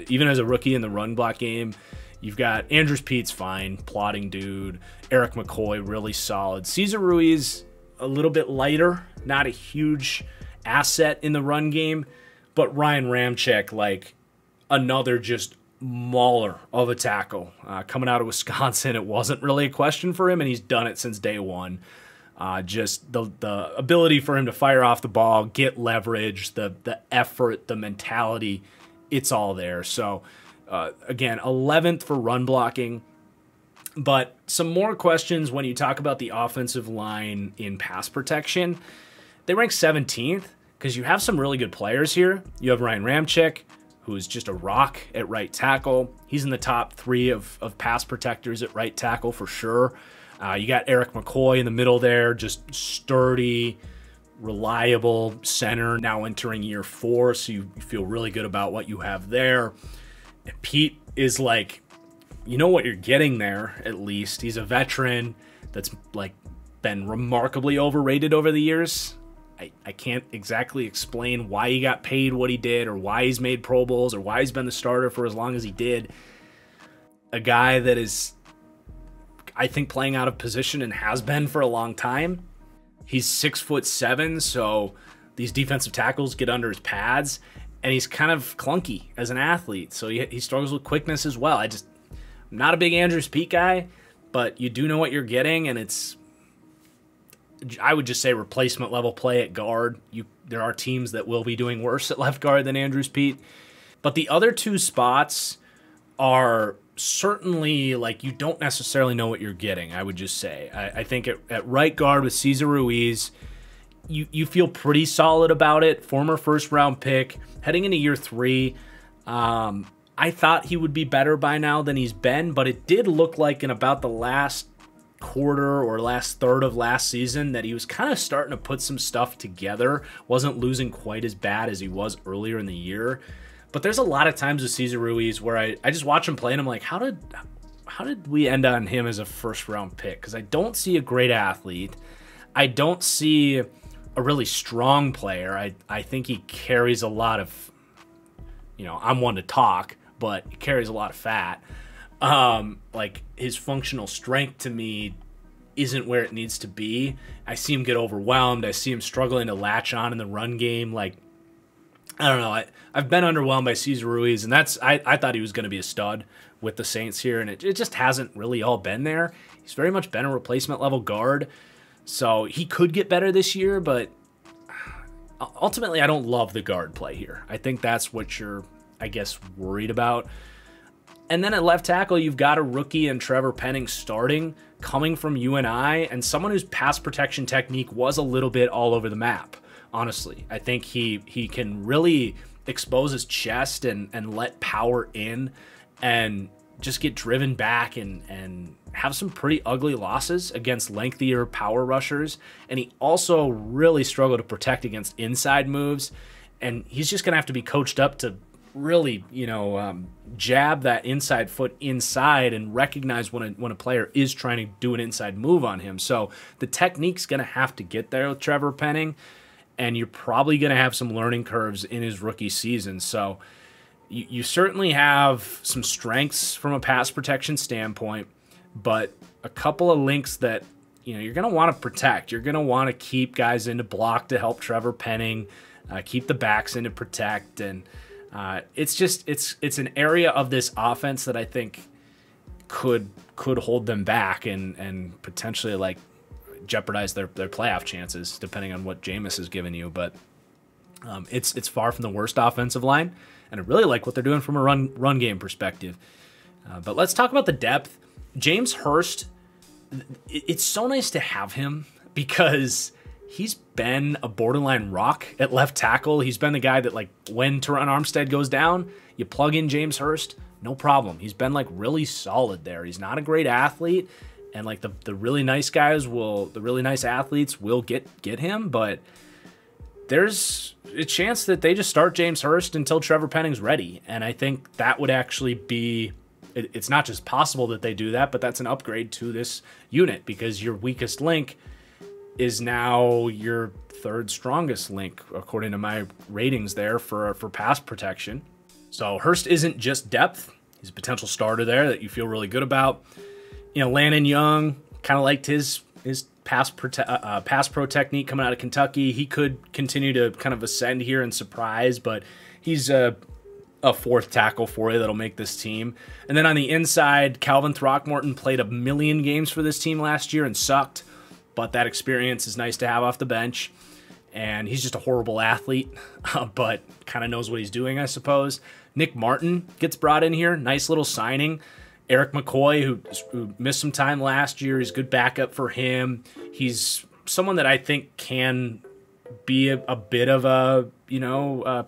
even as a rookie in the run block game. You've got Andrews Pete's fine, plotting dude. Eric McCoy, really solid. Cesar Ruiz, a little bit lighter, not a huge asset in the run game. But Ryan Ramczyk, like another just mauler of a tackle. Coming out of Wisconsin, it wasn't really a question for him, and he's done it since day one. Just the ability for him to fire off the ball, get leverage, the effort, the mentality, it's all there. So, again, 11th for run blocking. But some more questions when you talk about the offensive line in pass protection. They rank 17th because you have some really good players here. You have Ryan Ramczyk, who is just a rock at right tackle. He's in the top 3 of pass protectors at right tackle for sure. You got Eric McCoy in the middle there, just sturdy, reliable center, now entering year 4, so you feel really good about what you have there. And Pete is like, you know what you're getting there, at least. He's a veteran that's like been remarkably overrated over the years. I can't exactly explain why he got paid what he did, or why he's made Pro Bowls, or why he's been the starter for as long as he did. A guy that is, I think, playing out of position and has been for a long time. He's 6'7", so these defensive tackles get under his pads, and he's kind of clunky as an athlete, so he struggles with quickness as well. I'm not a big Andrews Pete guy, but you do know what you're getting, and I would just say replacement level play at guard. There are teams that will be doing worse at left guard than Andrews Pete. But the other 2 spots are certainly, like, you don't necessarily know what you're getting, I would just say. I think at right guard with Cesar Ruiz, you feel pretty solid about it. Former first-round pick, heading into year 3. I thought he would be better by now than he's been, but it did look like in about the last quarter or last third of last season that he was kind of starting to put some stuff together, wasn't losing quite as bad as he was earlier in the year. But there's a lot of times with Cesar Ruiz where I just watch him play and I'm like, how did we end on him as a first round pick? Because I don't see a great athlete. I don't see a really strong player. I think he carries a lot of, I'm one to talk, but he carries a lot of fat. Like, his functional strength to me isn't where it needs to be. I see him get overwhelmed. I see him struggling to latch on in the run game. Like, I don't know. I've been underwhelmed by Cesar Ruiz, and I thought he was going to be a stud with the Saints here, and it just hasn't really all been there. He's very much been a replacement level guard, so he could get better this year, but ultimately I don't love the guard play here. I think that's what you're, I guess, worried about. And then at left tackle, you've got a rookie and Trevor Penning starting, coming from UNI, and someone whose pass protection technique was a little bit all over the map, honestly. I think he can really expose his chest and let power in and just get driven back and have some pretty ugly losses against lengthier power rushers. And he also really struggled to protect against inside moves, and he's just going to have to be coached up to really, jab that inside foot inside and recognize when a player is trying to do an inside move on him. So the technique's going to have to get there with Trevor Penning, and you're probably going to have some learning curves in his rookie season. So you certainly have some strengths from a pass protection standpoint, but a couple of links that you're going to want to protect. You're going to want to keep guys in to block to help Trevor Penning, keep the backs in to protect, and it's an area of this offense that I think could hold them back and potentially like jeopardize their playoff chances, depending on what Jameis has given you. But it's far from the worst offensive line, and I really like what they're doing from a run game perspective. But let's talk about the depth. James Hurst, it's so nice to have him because he's been a borderline rock at left tackle. He's been the guy that, like, when Teron Armstead goes down, you plug in James Hurst, no problem. He's been, like, really solid there. He's not a great athlete, and, like, the really nice the really nice athletes will get him, but there's a chance that they just start James Hurst until Trevor Penning's ready, and I think that would actually be... It's not just possible that they do that, but that's an upgrade to this unit because your weakest link is now your third strongest link, according to my ratings there for pass protection. So Hurst isn't just depth. He's a potential starter there that you feel really good about. Landon Young, kind of liked his pass pro technique coming out of Kentucky. He could continue to kind of ascend here and surprise, but he's a fourth tackle for you that'll make this team. And then on the inside, Calvin Throckmorton played 1 million games for this team last year and sucked, but that experience is nice to have off the bench. And he's just a horrible athlete, but kind of knows what he's doing, I suppose. Nick Martin gets brought in here. Nice little signing. Eric McCoy, who missed some time last year, is good backup for him. He's someone that I think can be a bit of a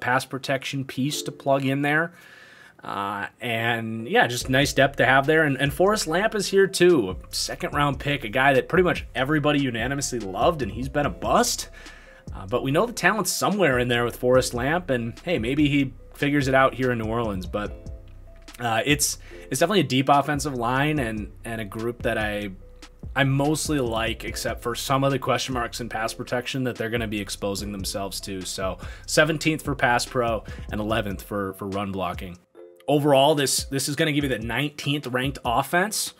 pass protection piece to plug in there. And yeah, just nice depth to have there. And Forrest Lamp is here too, a second-round pick, a guy that pretty much everybody unanimously loved, and he's been a bust. But we know the talent's somewhere in there with Forrest Lamp, and hey, maybe he figures it out here in New Orleans. But it's definitely a deep offensive line and a group that I mostly like, except for some of the question marks in pass protection that they're going to be exposing themselves to. So 17th for pass pro and 11th for run blocking. Overall, this is going to give you the 19th ranked offense.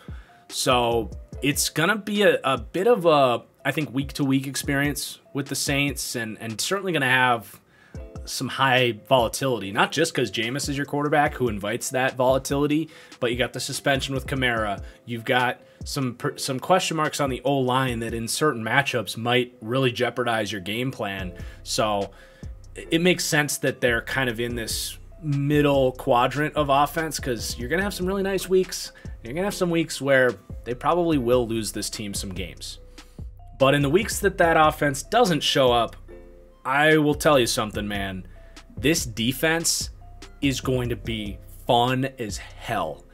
So it's going to be a bit of a, I think, week-to-week experience with the Saints, and certainly going to have some high volatility, not just because Jameis is your quarterback who invites that volatility, but you got the suspension with Kamara. You've got some question marks on the O-line that in certain matchups might really jeopardize your game plan. So it makes sense that they're kind of in this middle quadrant of offense because you're going to have some really nice weeks. You're going to have some weeks where they probably will lose this team some games. But in the weeks that offense doesn't show up, I will tell you something, man. This defense is going to be fun as hell.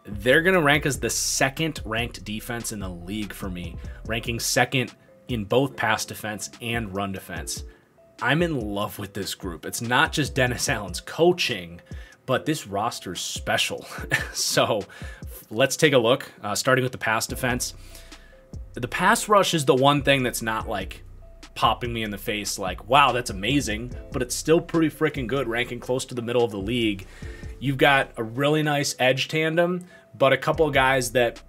They're going to rank as the second ranked defense in the league for me, ranking second in both pass defense and run defense. I'm in love with this group. It's not just Dennis Allen's coaching, but this roster's special. So let's take a look, starting with the pass defense. The pass rush is the one thing that's not like popping me in the face like, wow, that's amazing, but it's still pretty freaking good, ranking close to the middle of the league. You've got a really nice edge tandem, but a couple of guys that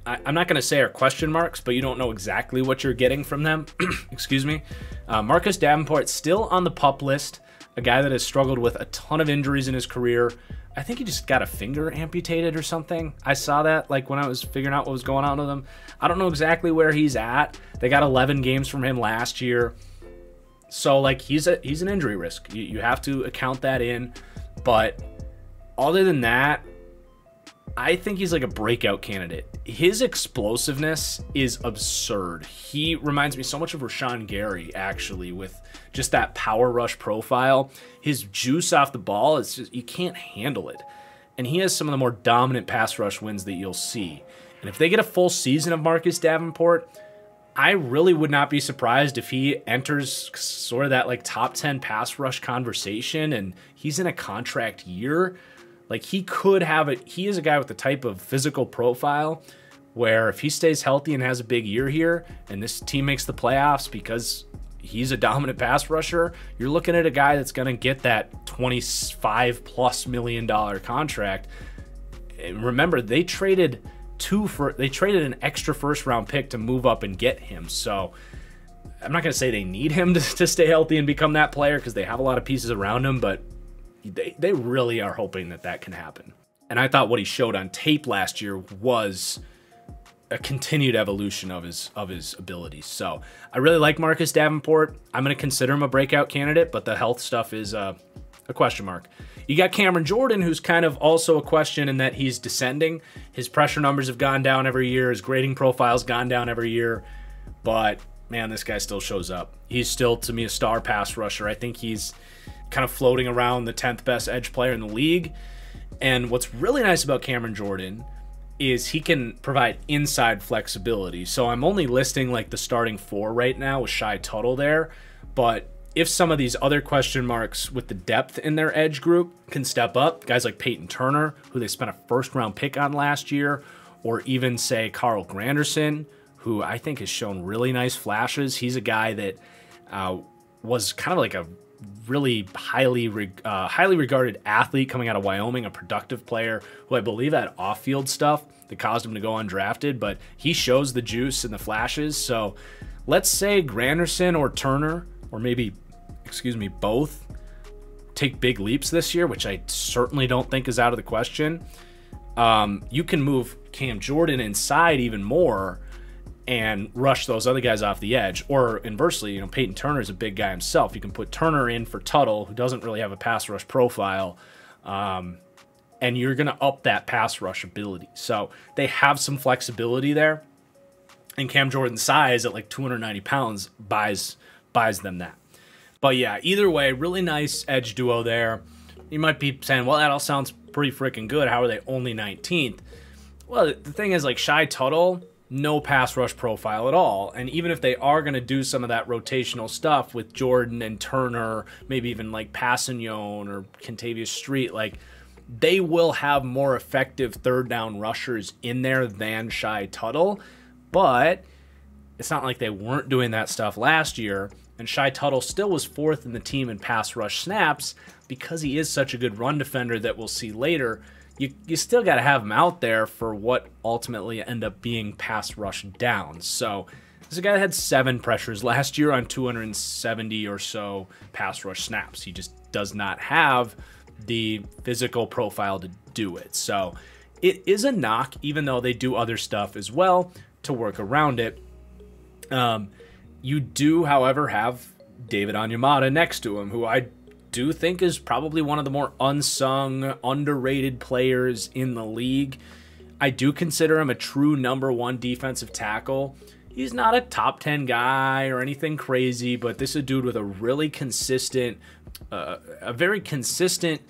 I'm not going to say are question marks, but you don't know exactly what you're getting from them. Excuse me. Marcus Davenport still on the PUP list, a guy that has struggled with a ton of injuries in his career. I think he just got a finger amputated or something. I saw that like when I was figuring out what was going on with him. I don't know exactly where he's at. They got 11 games from him last year. So like he's an injury risk. You have to account that in. But other than that, I think he's like a breakout candidate. His explosiveness is absurd. He reminds me so much of Rashawn Gary, actually, with just that power rush profile. His juice off the ball is just, you can't handle it. And he has some of the more dominant pass rush wins that you'll see. And if they get a full season of Marcus Davenport, I really would not be surprised if he enters sort of that like top 10 pass rush conversation, and he's in a contract year. Like he could have it. He is a guy with the type of physical profile where if he stays healthy and has a big year here and this team makes the playoffs because he's a dominant pass rusher, you're looking at a guy that's going to get that $25+ million contract. And remember, they traded an extra first round pick to move up and get him. So I'm not going to say they need him to stay healthy and become that player because they have a lot of pieces around him, but they really are hoping that can happen. And I thought what he showed on tape last year was a continued evolution of his abilities. So I really like Marcus Davenport. I'm going to consider him a breakout candidate, but the health stuff is a question mark. You got Cameron Jordan, who's kind of also a question in that he's descending. His pressure numbers have gone down every year. His grading profile's gone down every year. But, man, this guy still shows up. He's still, to me, a star pass rusher. I think he's kind of floating around the 10th best edge player in the league. And what's really nice about Cameron Jordan is he can provide inside flexibility. So I'm only listing like the starting 4 right now with Shai Tuttle there. But if some of these other question marks with the depth in their edge group can step up, guys like Peyton Turner, who they spent a first-round pick on last year, or even, say, Carl Granderson, who I think has shown really nice flashes. He's a guy that was kind of like a really highly regarded athlete coming out of Wyoming, a productive player who I believe had off-field stuff that caused him to go undrafted, but he shows the juice and the flashes. So let's say Granderson or Turner, or maybe both, take big leaps this year, which I certainly don't think is out of the question. You can move Cam Jordan inside even more and rush those other guys off the edge. Or inversely, Peyton Turner is a big guy himself. You can put Turner in for Tuttle, who doesn't really have a pass rush profile, and you're going to up that pass rush ability. So they have some flexibility there, and Cam Jordan's size at like 290 pounds buys them that. But yeah, either way, really nice edge duo there. You might be saying, well, that all sounds pretty freaking good. How are they only 19th? Well, the thing is, like, Shai Tuttle, no pass rush profile at all. And even if they are going to do some of that rotational stuff with Jordan and Turner, maybe even like Passignon or Kentavious Street, like, they will have more effective third down rushers in there than Shai Tuttle. But it's not like they weren't doing that stuff last year. And Shai Tuttle still was 4th in the team in pass rush snaps because he is such a good run defender that we'll see later. You still got to have him out there for what ultimately end up being pass rush downs. So this is a guy that had 7 pressures last year on 270 or so pass rush snaps. He just does not have the physical profile to do it. So it is a knock, even though they do other stuff as well to work around it. You do, however, have David Onyemata next to him, who I do think is probably one of the more unsung, underrated players in the league. I do consider him a true number 1 defensive tackle. He's not a top 10 guy or anything crazy, but this is a dude with a really consistent, a very consistent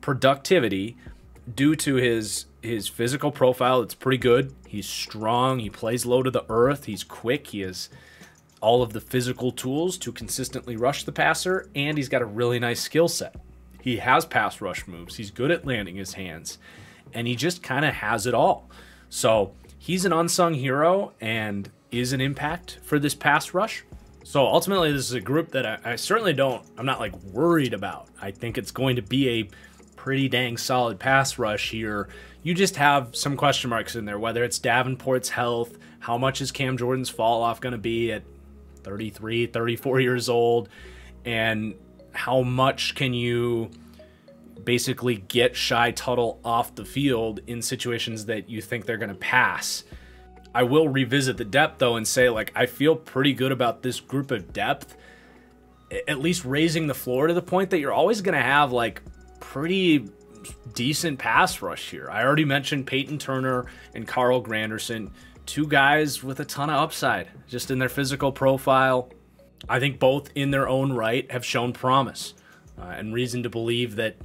productivity due to his physical profile. It's pretty good. He's strong. He plays low to the earth. He's quick. He has all of the physical tools to consistently rush the passer, and he's got a really nice skill set. He has pass rush moves. He's good at landing his hands, and he just kind of has it all. So he's an unsung hero and is an impact for this pass rush. So ultimately, this is a group that I certainly I'm not like worried about. I think it's going to be a pretty dang solid pass rush here. You just have some question marks in there, whether it's Davenport's health, how much is Cam Jordan's fall off going to be at 33, 34 years old, and how much can you basically get Shai Tuttle off the field in situations that you think they're going to pass. I will revisit the depth, though, and say, like, I feel pretty good about this group of depth, at least raising the floor to the point that you're always going to have, like, pretty decent pass rush here. I already mentioned Peyton Turner and Carl Granderson, 2 guys with a ton of upside just in their physical profile. I think both in their own right have shown promise and reason to believe that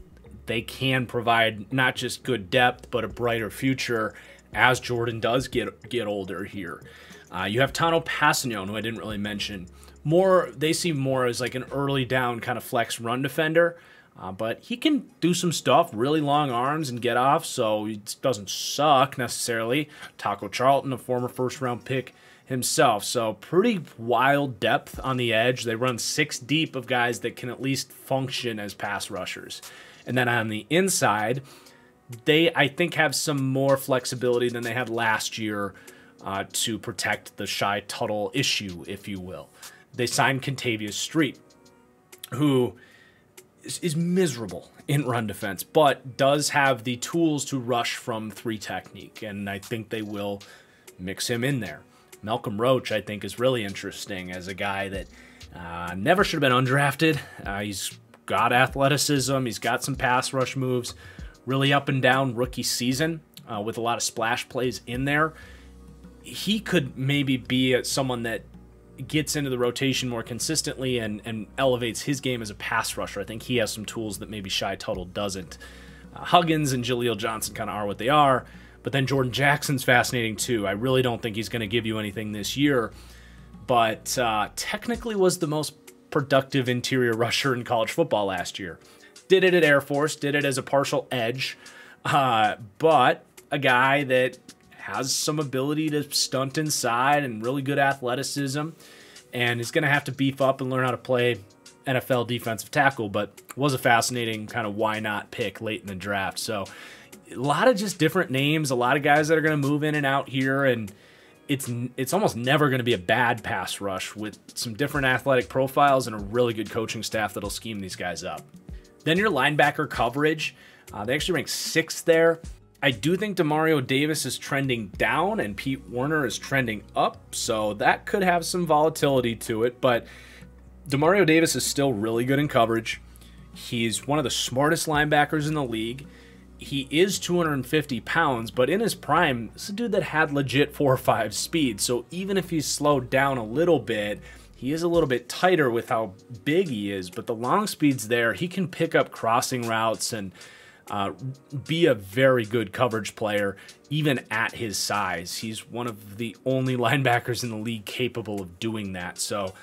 they can provide not just good depth, but a brighter future as Jordan does get older here. You have Tano Passignon, who I didn't really mention. They see more as like an early down kind of flex run defender, but he can do some stuff, really long arms and get off, so it doesn't suck necessarily. Taco Charlton, a former first-round pick himself, so pretty wild depth on the edge. They run 6 deep of guys that can at least function as pass rushers. And then on the inside, they, I think, have some more flexibility than they had last year to protect the Shy Tuttle issue, if you will. They signed Contavious Street, who is miserable in run defense, but does have the tools to rush from 3 technique, and I think they will mix him in there. Malcolm Roach, I think, is really interesting as a guy that never should have been undrafted. He's got athleticism. He's got some pass rush moves. Really up and down rookie season with a lot of splash plays in there. He could maybe be someone that gets into the rotation more consistently and elevates his game as a pass rusher. I think he has some tools that maybe Shy Tuttle doesn't. Huggins and Jaleel Johnson kind of are what they are. But then Jordan Jackson's fascinating too. I really don't think he's going to give you anything this year, but technically was the most productive interior rusher in college football last year. Did it at Air Force, did it as a partial edge, but a guy that has some ability to stunt inside and really good athleticism, and is going to have to beef up and learn how to play NFL defensive tackle, but was a fascinating kind of why not pick late in the draft. So a lot of just different names, a lot of guys that are going to move in and out here, and it's almost never going to be a bad pass rush with some different athletic profiles and a really good coaching staff that'll scheme these guys up. Then your linebacker coverage, they actually rank 6th there. I do think Demario Davis is trending down and Pete Werner is trending up, so that could have some volatility to it, but Demario Davis is still really good in coverage. He's one of the smartest linebackers in the league. He is 250 pounds, but in his prime, this is a dude that had legit 4.5 speed. So even if he's slowed down a little bit, he is a little bit tighter with how big he is. But the long speed's there. He can pick up crossing routes and be a very good coverage player, even at his size. He's one of the only linebackers in the league capable of doing that. So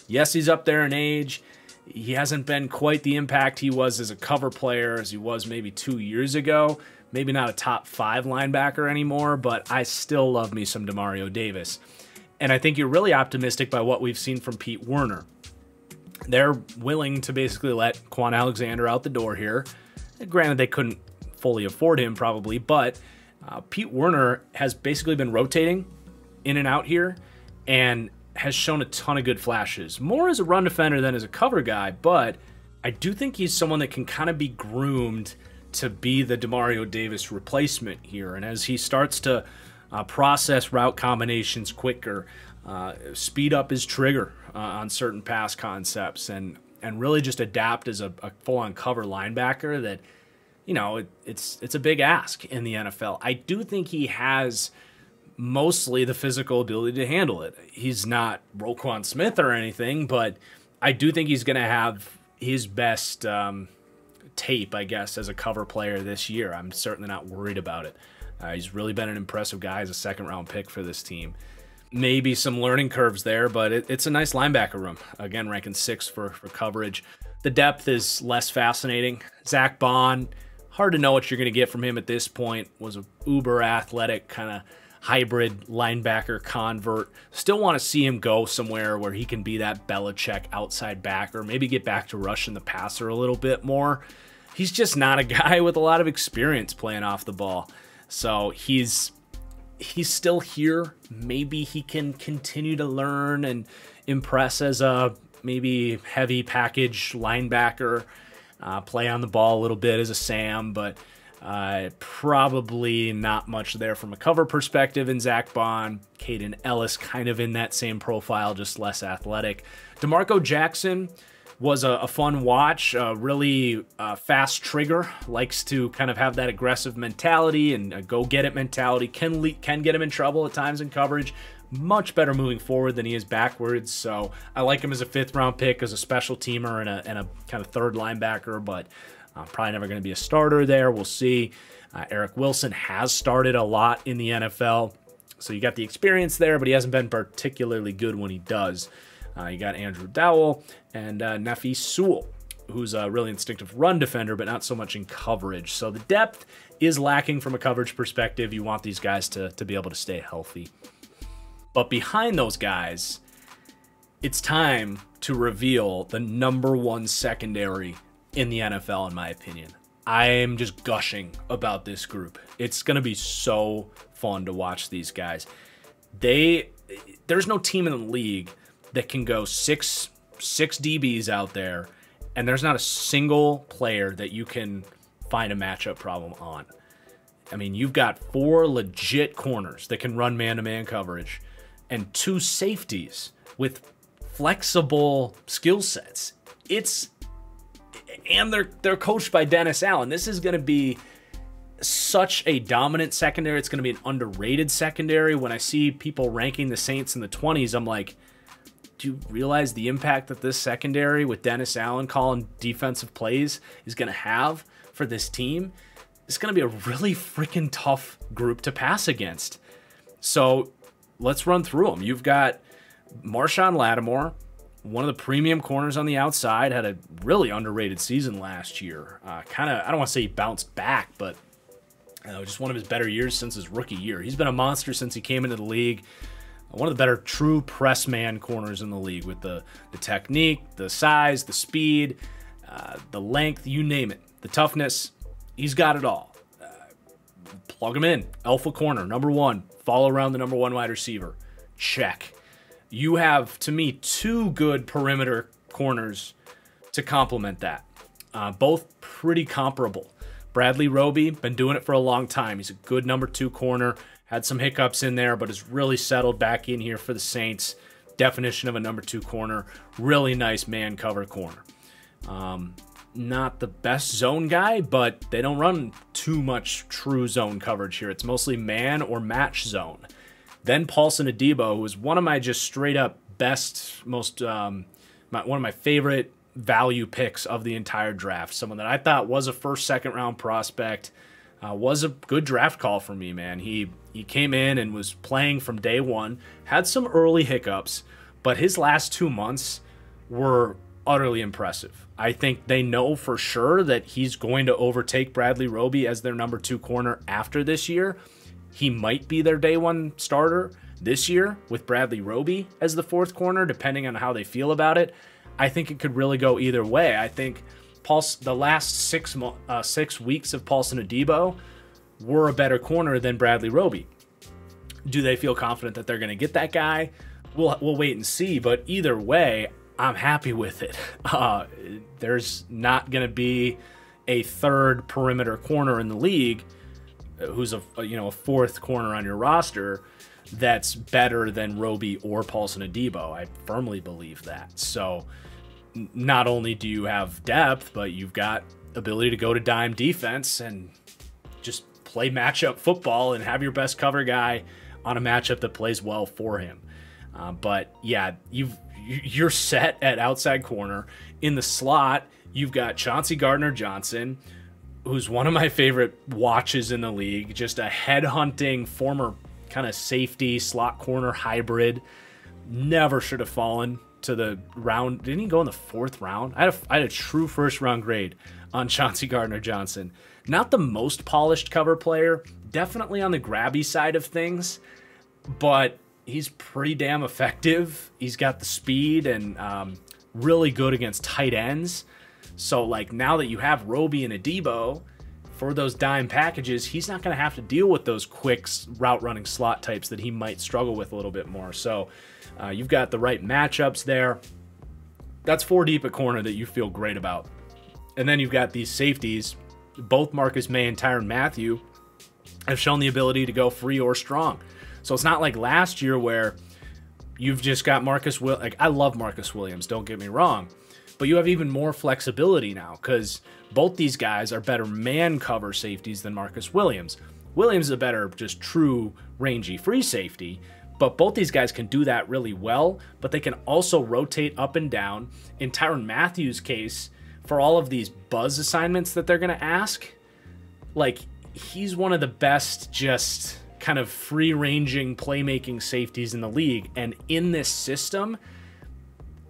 yes, he's up there in age. He hasn't been quite the impact he was as a cover player as he was maybe 2 years ago. Maybe not a top 5 linebacker anymore, but I still love me some Demario Davis. And I think you're really optimistic by what we've seen from Pete Werner. They're willing to basically let Quan Alexander out the door here. Granted, they couldn't fully afford him probably, but Pete Werner has basically been rotating in and out here and has shown a ton of good flashes. More as a run defender than as a cover guy, but I do think he's someone that can kind of be groomed to be the Demario Davis replacement here. And as he starts to process route combinations quicker, speed up his trigger on certain pass concepts, and really just adapt as a full-on cover linebacker that, you know, it's a big ask in the NFL. I do think he has mostly the physical ability to handle it. He's not Roquan Smith or anything, but I do think he's going to have his best tape, I guess, as a cover player this year. I'm certainly not worried about it. He's really been an impressive guy as a second-round pick for this team. Maybe some learning curves there, but it's a nice linebacker room. Again, ranking 6th for coverage. The depth is less fascinating. Zach Bond, hard to know what you're going to get from him at this point. Was an uber athletic kind of hybrid linebacker convert. Still want to see him go somewhere where he can be that Belichick outside backer, maybe get back to rushing the passer a little bit more. He's just not a guy with a lot of experience playing off the ball. So he's still here. Maybe he can continue to learn and impress as a maybe heavy package linebacker, play on the ball a little bit as a Sam, but probably not much there from a cover perspective in Zach Bond. Caden Ellis kind of in that same profile, just less athletic. DeMarco Jackson was a fun watch, really fast trigger, likes to kind of have that aggressive mentality and a go-get-it mentality, can get him in trouble at times in coverage. Much better moving forward than he is backwards, so I like him as a 5th-round pick, as a special teamer and a kind of third linebacker, but Probably never going to be a starter there. We'll see. Eric Wilson has started a lot in the NFL, so you got the experience there, but he hasn't been particularly good when he does. You got Andrew Dowell and Nefi Sewell, who's a really instinctive run defender, but not so much in coverage. So the depth is lacking from a coverage perspective. You want these guys to be able to stay healthy. But behind those guys, it's time to reveal the #1 secondary in the NFL, in my opinion. I am just gushing about this group. It's going to be so fun to watch these guys. There's no team in the league that can go six DBs out there, and there's not a single player that you can find a matchup problem on. I mean, you've got 4 legit corners that can run man-to-man coverage and 2 safeties with flexible skill sets. And they're coached by Dennis Allen. This is going to be such a dominant secondary. It's going to be an underrated secondary. When I see people ranking the Saints in the 20s, I'm like, do you realize the impact that this secondary with Dennis Allen calling defensive plays is going to have for this team? It's going to be a really freaking tough group to pass against. So let's run through them. You've got Marshawn Lattimore, one of the premium corners on the outside, had a really underrated season last year. I don't want to say he bounced back, but just one of his better years since his rookie year. He's been a monster since he came into the league. One of the better true press man corners in the league with the technique, the size, the speed, the length, you name it. The toughness, he's got it all. Plug him in. Alpha corner, #1. Follow around the #1 wide receiver. Check. You have, to me, 2 good perimeter corners to complement that. Both pretty comparable. Bradley Roby, been doing it for a long time. He's a good #2 corner. Had some hiccups in there, but has really settled back in here for the Saints. Definition of a #2 corner. Really nice man cover corner. Not the best zone guy, but they don't run too much true zone coverage here. It's mostly man or match zone. Then Paulson Adebo, who was one of my just straight up best, one of my favorite value picks of the entire draft. Someone that I thought was a first, second round prospect. Was a good draft call for me, man. He came in and was playing from day one, had some early hiccups, but his last 2 months were utterly impressive. I think they know for sure that he's going to overtake Bradley Roby as their #2 corner after this year. He might be their day 1 starter this year with Bradley Roby as the 4th corner, depending on how they feel about it. I think it could really go either way. I think the last 6 weeks of Paulson Adebo were a better corner than Bradley Roby. Do they feel confident that they're going to get that guy? We'll wait and see, but either way, I'm happy with it. There's not going to be a 3rd perimeter corner in the league who's a 4th corner on your roster that's better than Roby or Paulson Adebo. I firmly believe that. So not only do you have depth, but you've got ability to go to dime defense and just play matchup football and have your best cover guy on a matchup that plays well for him. But yeah, you're set at outside corner. In the slot, you've got Chauncey Gardner-Johnson, who's one of my favorite watches in the league, just a head-hunting former kind of safety slot corner hybrid. Never should have fallen to the round. Didn't he go in the 4th round? I had a true first-round grade on Chauncey Gardner-Johnson. Not the most polished cover player, definitely on the grabby side of things, but he's pretty damn effective. He's got the speed and really good against tight ends. So, like, now that you have Roby and Adebo for those dime packages, he's not going to have to deal with those quick route-running slot types that he might struggle with a little bit more. So, you've got the right matchups there. That's 4 deep at corner that you feel great about. And then you've got these safeties. Both Marcus May and Tyrann Mathieu have shown the ability to go free or strong. So it's not like last year where you've just got I love Marcus Williams, don't get me wrong. But you have even more flexibility now because both these guys are better man cover safeties than Marcus Williams. Williams is a better just true rangy free safety, but both these guys can do that really well, but they can also rotate up and down. In Tyrann Mathieu's case, for all of these buzz assignments that they're going to ask, like, he's one of the best just kind of free-ranging playmaking safeties in the league. And in this system,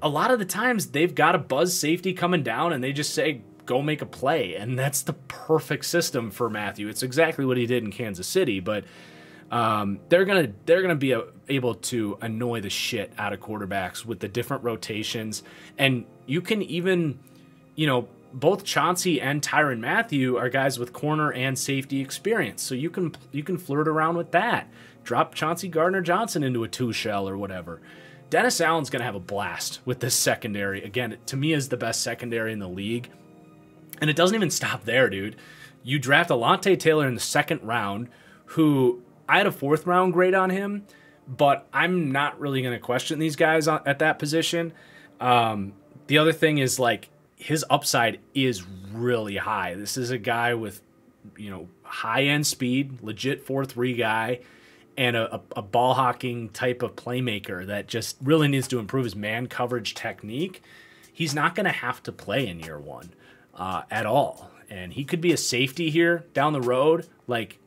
a lot of the times they've got a buzz safety coming down and they just say, go make a play. And that's the perfect system for Matthew. It's exactly what he did in Kansas City, but they're gonna be able to annoy the shit out of quarterbacks with the different rotations. And you can even, both Chauncey and Tyrann Mathieu are guys with corner and safety experience, so you can flirt around with that. Drop Chauncey Gardner-Johnson into a 2-shell or whatever. Dennis Allen's going to have a blast with this secondary. Again, to me, is the best secondary in the league. And it doesn't even stop there, dude. You draft Alontae Taylor in the 2nd round, who I had a 4th round grade on him, but I'm not really going to question these guys at that position. The other thing is, like, his upside is really high. This is a guy with, high-end speed, legit 4.3 guy, and a ball hawking type of playmaker that just really needs to improve his man coverage technique. He's not going to have to play in year 1 at all. And he could be a safety here down the road. Like,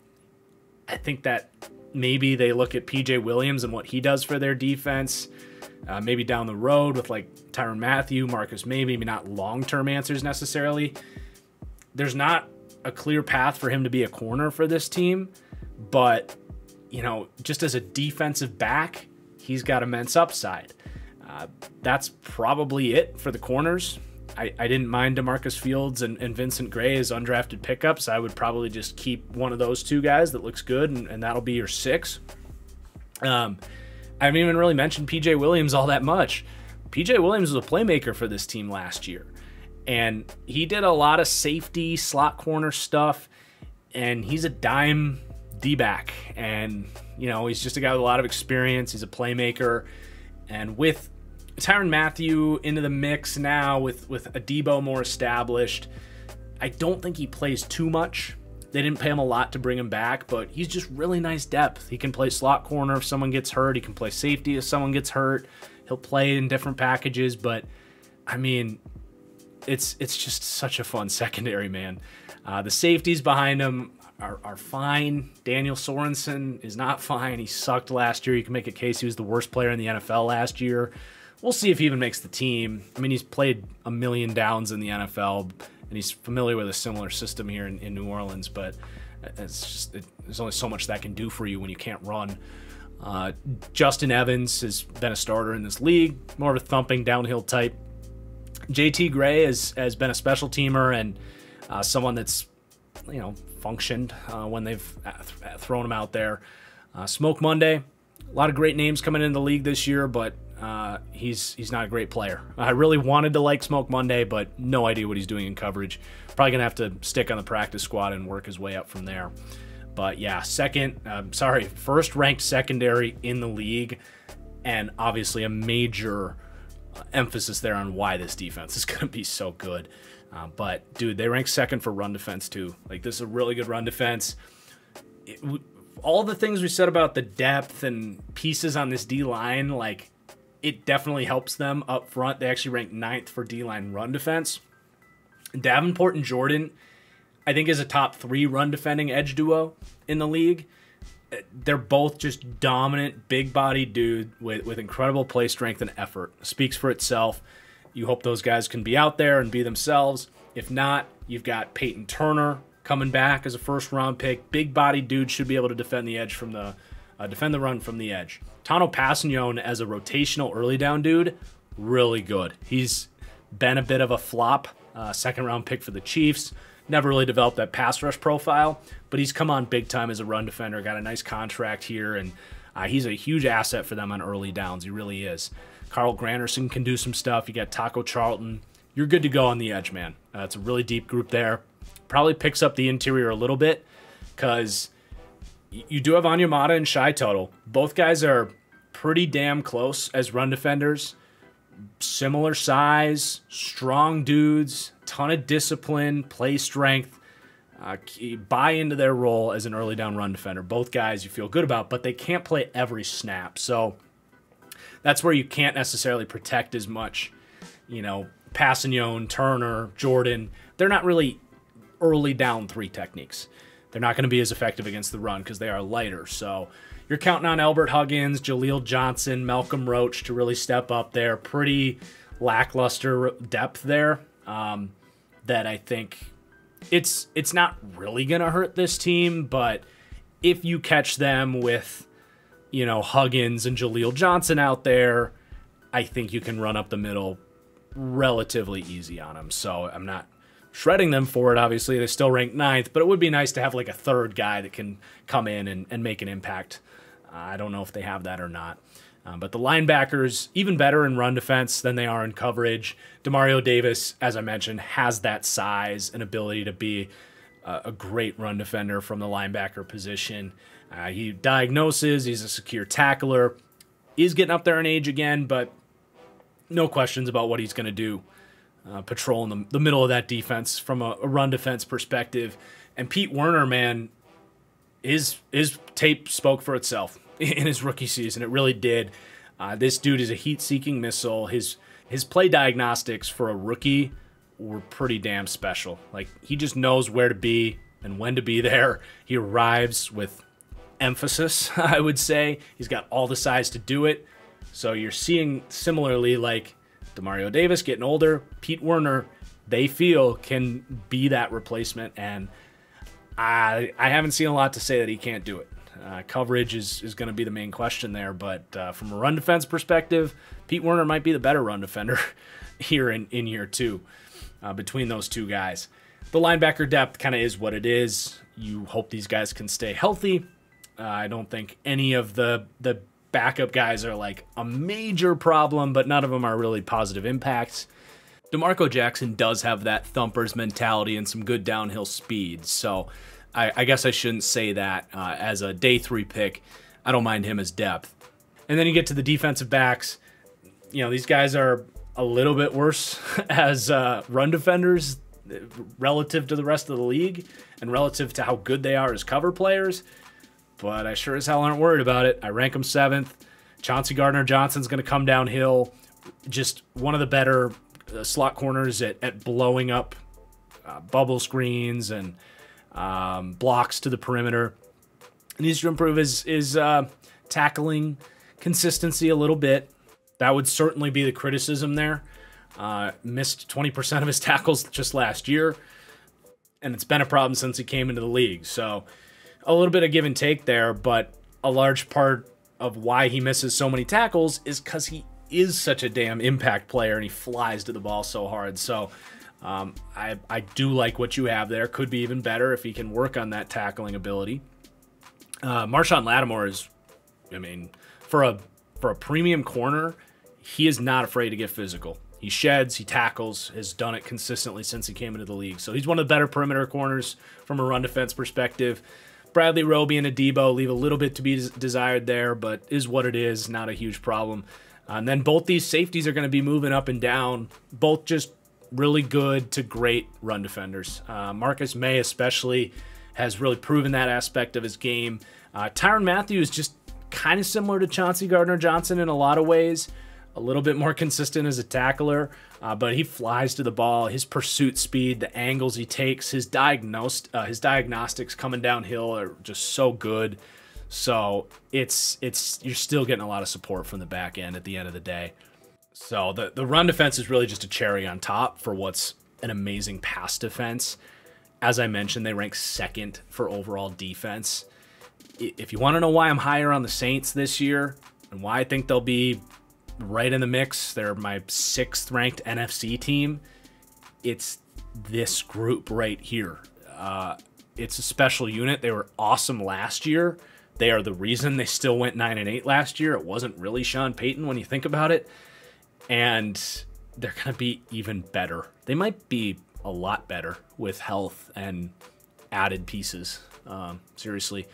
I think that maybe they look at P.J. Williams and what he does for their defense. Maybe down the road with, like, Tyrann Mathieu, Marcus maybe not long-term answers necessarily. There's not a clear path for him to be a corner for this team, but, just as a defensive back, he's got immense upside. That's probably it for the corners. I didn't mind DeMarcus Fields and Vincent Gray as undrafted pickups. I would probably just keep one of those 2 guys that looks good, and that'll be your 6. I haven't even really mentioned P.J. Williams all that much. P.J. Williams was a playmaker for this team last year, and he did a lot of safety, slot corner stuff, and he's a dime D-back, and, he's just a guy with a lot of experience. He's a playmaker, and with Tyrann Mathieu into the mix now, with Adebo more established, I don't think he plays too much. They didn't pay him a lot to bring him back, but he's just really nice depth. He can play slot corner if someone gets hurt. He can play safety if someone gets hurt. He'll play in different packages, but, I mean, it's just such a fun secondary, man. The safeties behind him are fine. Daniel Sorensen is not fine. He sucked last year. You can make a case he was the worst player in the NFL last year. We'll see if he even makes the team. I mean, he's played a million downs in the NFL, and he's familiar with a similar system here in New Orleans, but there's only so much that can do for you when you can't run. Justin Evans has been a starter in this league, more of a thumping downhill type. JT Gray has been a special teamer and someone that's, functioned when they've thrown him out there. Smoke Monday, a lot of great names coming into the league this year, but he's not a great player. I really wanted to like Smoke Monday, but no idea what he's doing in coverage. Probably going to have to stick on the practice squad and work his way up from there. But yeah, first ranked secondary in the league, and obviously a major emphasis there on why this defense is going to be so good. But dude, they rank 2nd for run defense too. Like, this is a really good run defense. All the things we said about the depth and pieces on this D-line, like, it definitely helps them up front. They actually rank 9th for D-line run defense. Davenport and Jordan, I think, is a top 3 run defending edge duo in the league. They're both just dominant, big-bodied dude with incredible play strength and effort. Speaks for itself. You hope those guys can be out there and be themselves. If not, you've got Peyton Turner coming back as a first-round pick. Big-bodied dude, should be able to defend the edge defend the run from the edge. Tano Passignon as a rotational early down dude, really good. He's been a bit of a flop, 2nd-round pick for the Chiefs. Never really developed that pass rush profile, but he's come on big time as a run defender. Got a nice contract here, and he's a huge asset for them on early downs. He really is. Carl Granderson can do some stuff. You got Taco Charlton. You're good to go on the edge, man. It's a really deep group there. Probably picks up the interior a little bit because you do have Onyemata and Shai Tuttle. Both guys are pretty damn close as run defenders. Similar size, strong dudes, ton of discipline, play strength. Buy into their role as an early down run defender. Both guys you feel good about, but they can't play every snap. So that's where you can't necessarily protect as much, Passignon, Turner, Jordan, they're not really early down 3 techniques. They're not going to be as effective against the run because they are lighter. So you're counting on Albert Huggins, Jaleel Johnson, Malcolm Roach to really step up there. Pretty lackluster depth there that I think it's not really going to hurt this team, but if you catch them with, you know, Huggins and Jaleel Johnson out there, I think you can run up the middle relatively easy on them. So I'm not shredding them for it, obviously. They still rank 9th, but it would be nice to have like a third guy that can come in and make an impact. I don't know if they have that or not. But the linebackers, even better in run defense than they are in coverage. Demario Davis, as I mentioned, has that size and ability to be a great run defender from the linebacker position. He diagnoses, he's a secure tackler. He's getting up there in age again, but no questions about what he's going to do. Patrolling the middle of that defense from a run defense perspective. And Pete Werner, man, his tape spoke for itself in his rookie season. It really did. This dude is a heat-seeking missile. His play diagnostics for a rookie were pretty damn special. Like, he just knows where to be and when to be there. He arrives with emphasis, I would say. He's got all the size to do it. So you're seeing similarly, like Demario Davis getting older, Pete Werner, they feel can be that replacement, and I haven't seen a lot to say that he can't do it. Coverage is going to be the main question there, but from a run defense perspective, Pete Werner might be the better run defender here in year 2 between those two guys. The linebacker depth kind of is what it is. You hope these guys can stay healthy. I don't think any of the backup guys are like a major problem, but none of them are really positive impacts. DeMarco Jackson does have that thumper's mentality and some good downhill speed, so I guess I shouldn't say that as a day 3 pick. I don't mind him as depth. And then you get to the defensive backs. You know, these guys are a little bit worse as run defenders relative to the rest of the league and relative to how good they are as cover players. But I sure as hell aren't worried about it. I rank them 7th. Chauncey Gardner-Johnson's going to come downhill. Just one of the better slot corners at blowing up bubble screens and blocks to the perimeter. He needs to improve his tackling consistency a little bit. That would certainly be the criticism there. Missed 20% of his tackles just last year, and it's been a problem since he came into the league. So a little bit of give and take there, but a large part of why he misses so many tackles is because he is such a damn impact player and he flies to the ball so hard. So I do like what you have there. Could be even better if he can work on that tackling ability. Marshawn Lattimore is, I mean, for a premium corner, he is not afraid to get physical. He sheds, he tackles, has done it consistently since he came into the league. So he's one of the better perimeter corners from a run defense perspective. Bradley Roby and Adebo leave a little bit to be desired there, but is what it is, not a huge problem. And then both these safeties are going to be moving up and down, both just really good to great run defenders. Marcus May especially has really proven that aspect of his game. Tyrann Mathieu is just kind of similar to Chauncey Gardner-Johnson in a lot of ways. A little bit more consistent as a tackler, but he flies to the ball. His pursuit speed, the angles he takes, his diagnostics coming downhill are just so good. So you're still getting a lot of support from the back end at the end of the day. So the run defense is really just a cherry on top for what's an amazing pass defense. As I mentioned, they rank 2nd for overall defense. If you want to know why I'm higher on the Saints this year and why I think they'll be right in the mix, they're my 6th ranked NFC team, it's this group right here. It's a special unit. They were awesome last year. They are the reason they still went 9-8 last year. It wasn't really Sean Payton when you think about it. And they're going to be even better. They might be a lot better with health and added pieces. Seriously.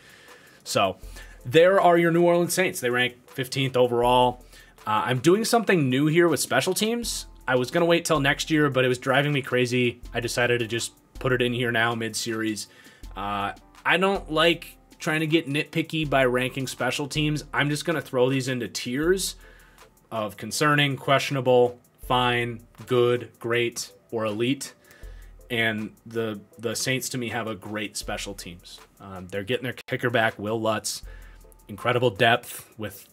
So there are your New Orleans Saints. They rank 15th overall. I'm doing something new here with special teams. I was going to wait till next year, but it was driving me crazy. I decided to just put it in here now mid-series. I don't like trying to get nitpicky by ranking special teams. I'm just going to throw these into tiers of concerning, questionable, fine, good, great, or elite. And the Saints, to me, have a great special teams. They're getting their kicker back, Will Lutz. Incredible depth with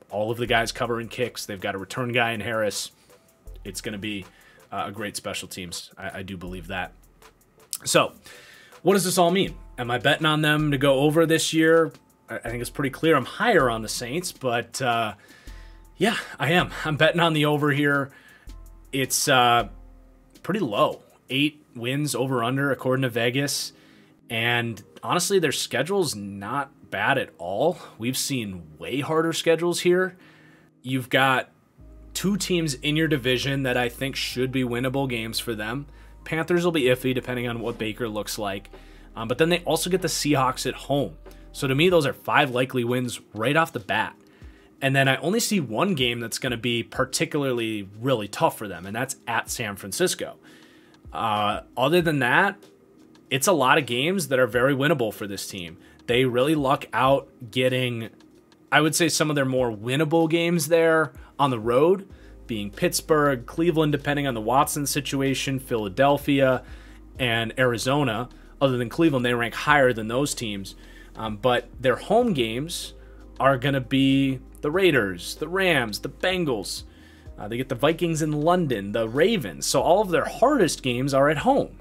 all of the guys covering kicks. They've got a return guy in Harris. It's going to be a great special teams. I do believe that. So, what does this all mean? Am I betting on them to go over this year? I think it's pretty clear I'm higher on the Saints, but yeah, I am. I'm betting on the over here. It's pretty low. 8 wins over under according to Vegas. And honestly, their schedule's not bad at all. We've seen way harder schedules here. You've got 2 teams in your division that I think should be winnable games for them. Panthers will be iffy depending on what Baker looks like. But then they also get the Seahawks at home. So to me, those are 5 likely wins right off the bat. And then I only see one game that's going to be particularly really tough for them, and that's at San Francisco. Other than that, it's a lot of games that are very winnable for this team. They really luck out getting, I would say, some of their more winnable games there on the road, being Pittsburgh, Cleveland, depending on the Watson situation, Philadelphia, and Arizona. Other than Cleveland, they rank higher than those teams. But their home games are going to be the Raiders, the Rams, the Bengals. They get the Vikings in London, the Ravens. So all of their hardest games are at home,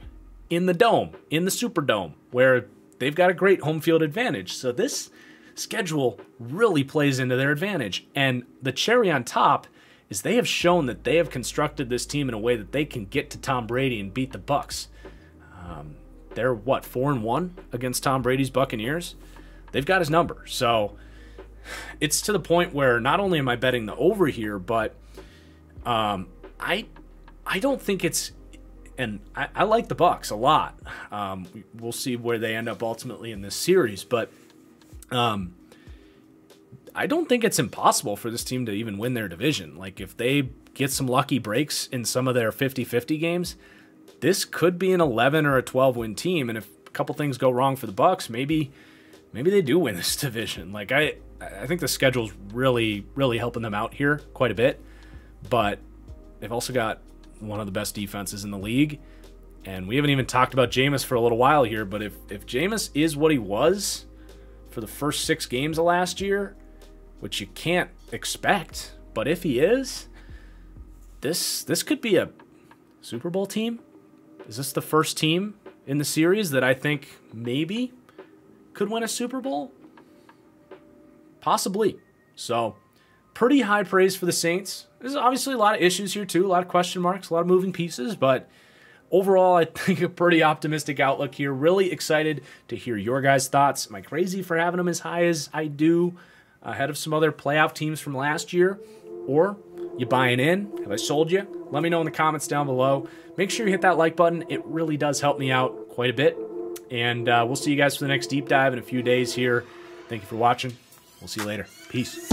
in the Dome, in the Superdome, where they've got a great home field advantage. So this schedule really plays into their advantage. And the cherry on top is they have shown that they have constructed this team in a way that they can get to Tom Brady and beat the Bucs. They're, 4-1 against Tom Brady's Buccaneers? They've got his number. So it's to the point where not only am I betting the over here, but I don't think it's, and I like the Bucs a lot. We'll see where they end up ultimately in this series, but I don't think it's impossible for this team to even win their division. Like, if they get some lucky breaks in some of their 50-50 games, this could be an 11 or a 12-win team. And if a couple things go wrong for the Bucs, maybe they do win this division. Like, I think the schedule's really, really helping them out here quite a bit. But they've also got one of the best defenses in the league. And we haven't even talked about Jameis for a little while here, but if Jameis is what he was for the first 6 games of last year, which you can't expect, but if he is, this could be a Super Bowl team. Is this the first team in the series that I think maybe could win a Super Bowl? Possibly. So, pretty high praise for the Saints. There's obviously a lot of issues here too, a lot of question marks, a lot of moving pieces, but overall, I think a pretty optimistic outlook here. Really excited to hear your guys' thoughts. Am I crazy for having them as high as I do ahead of some other playoff teams from last year? Or you buying in? Have I sold you? Let me know in the comments down below. Make sure you hit that like button. It really does help me out quite a bit. And we'll see you guys for the next deep dive in a few days here. Thank you for watching. We'll see you later. Peace.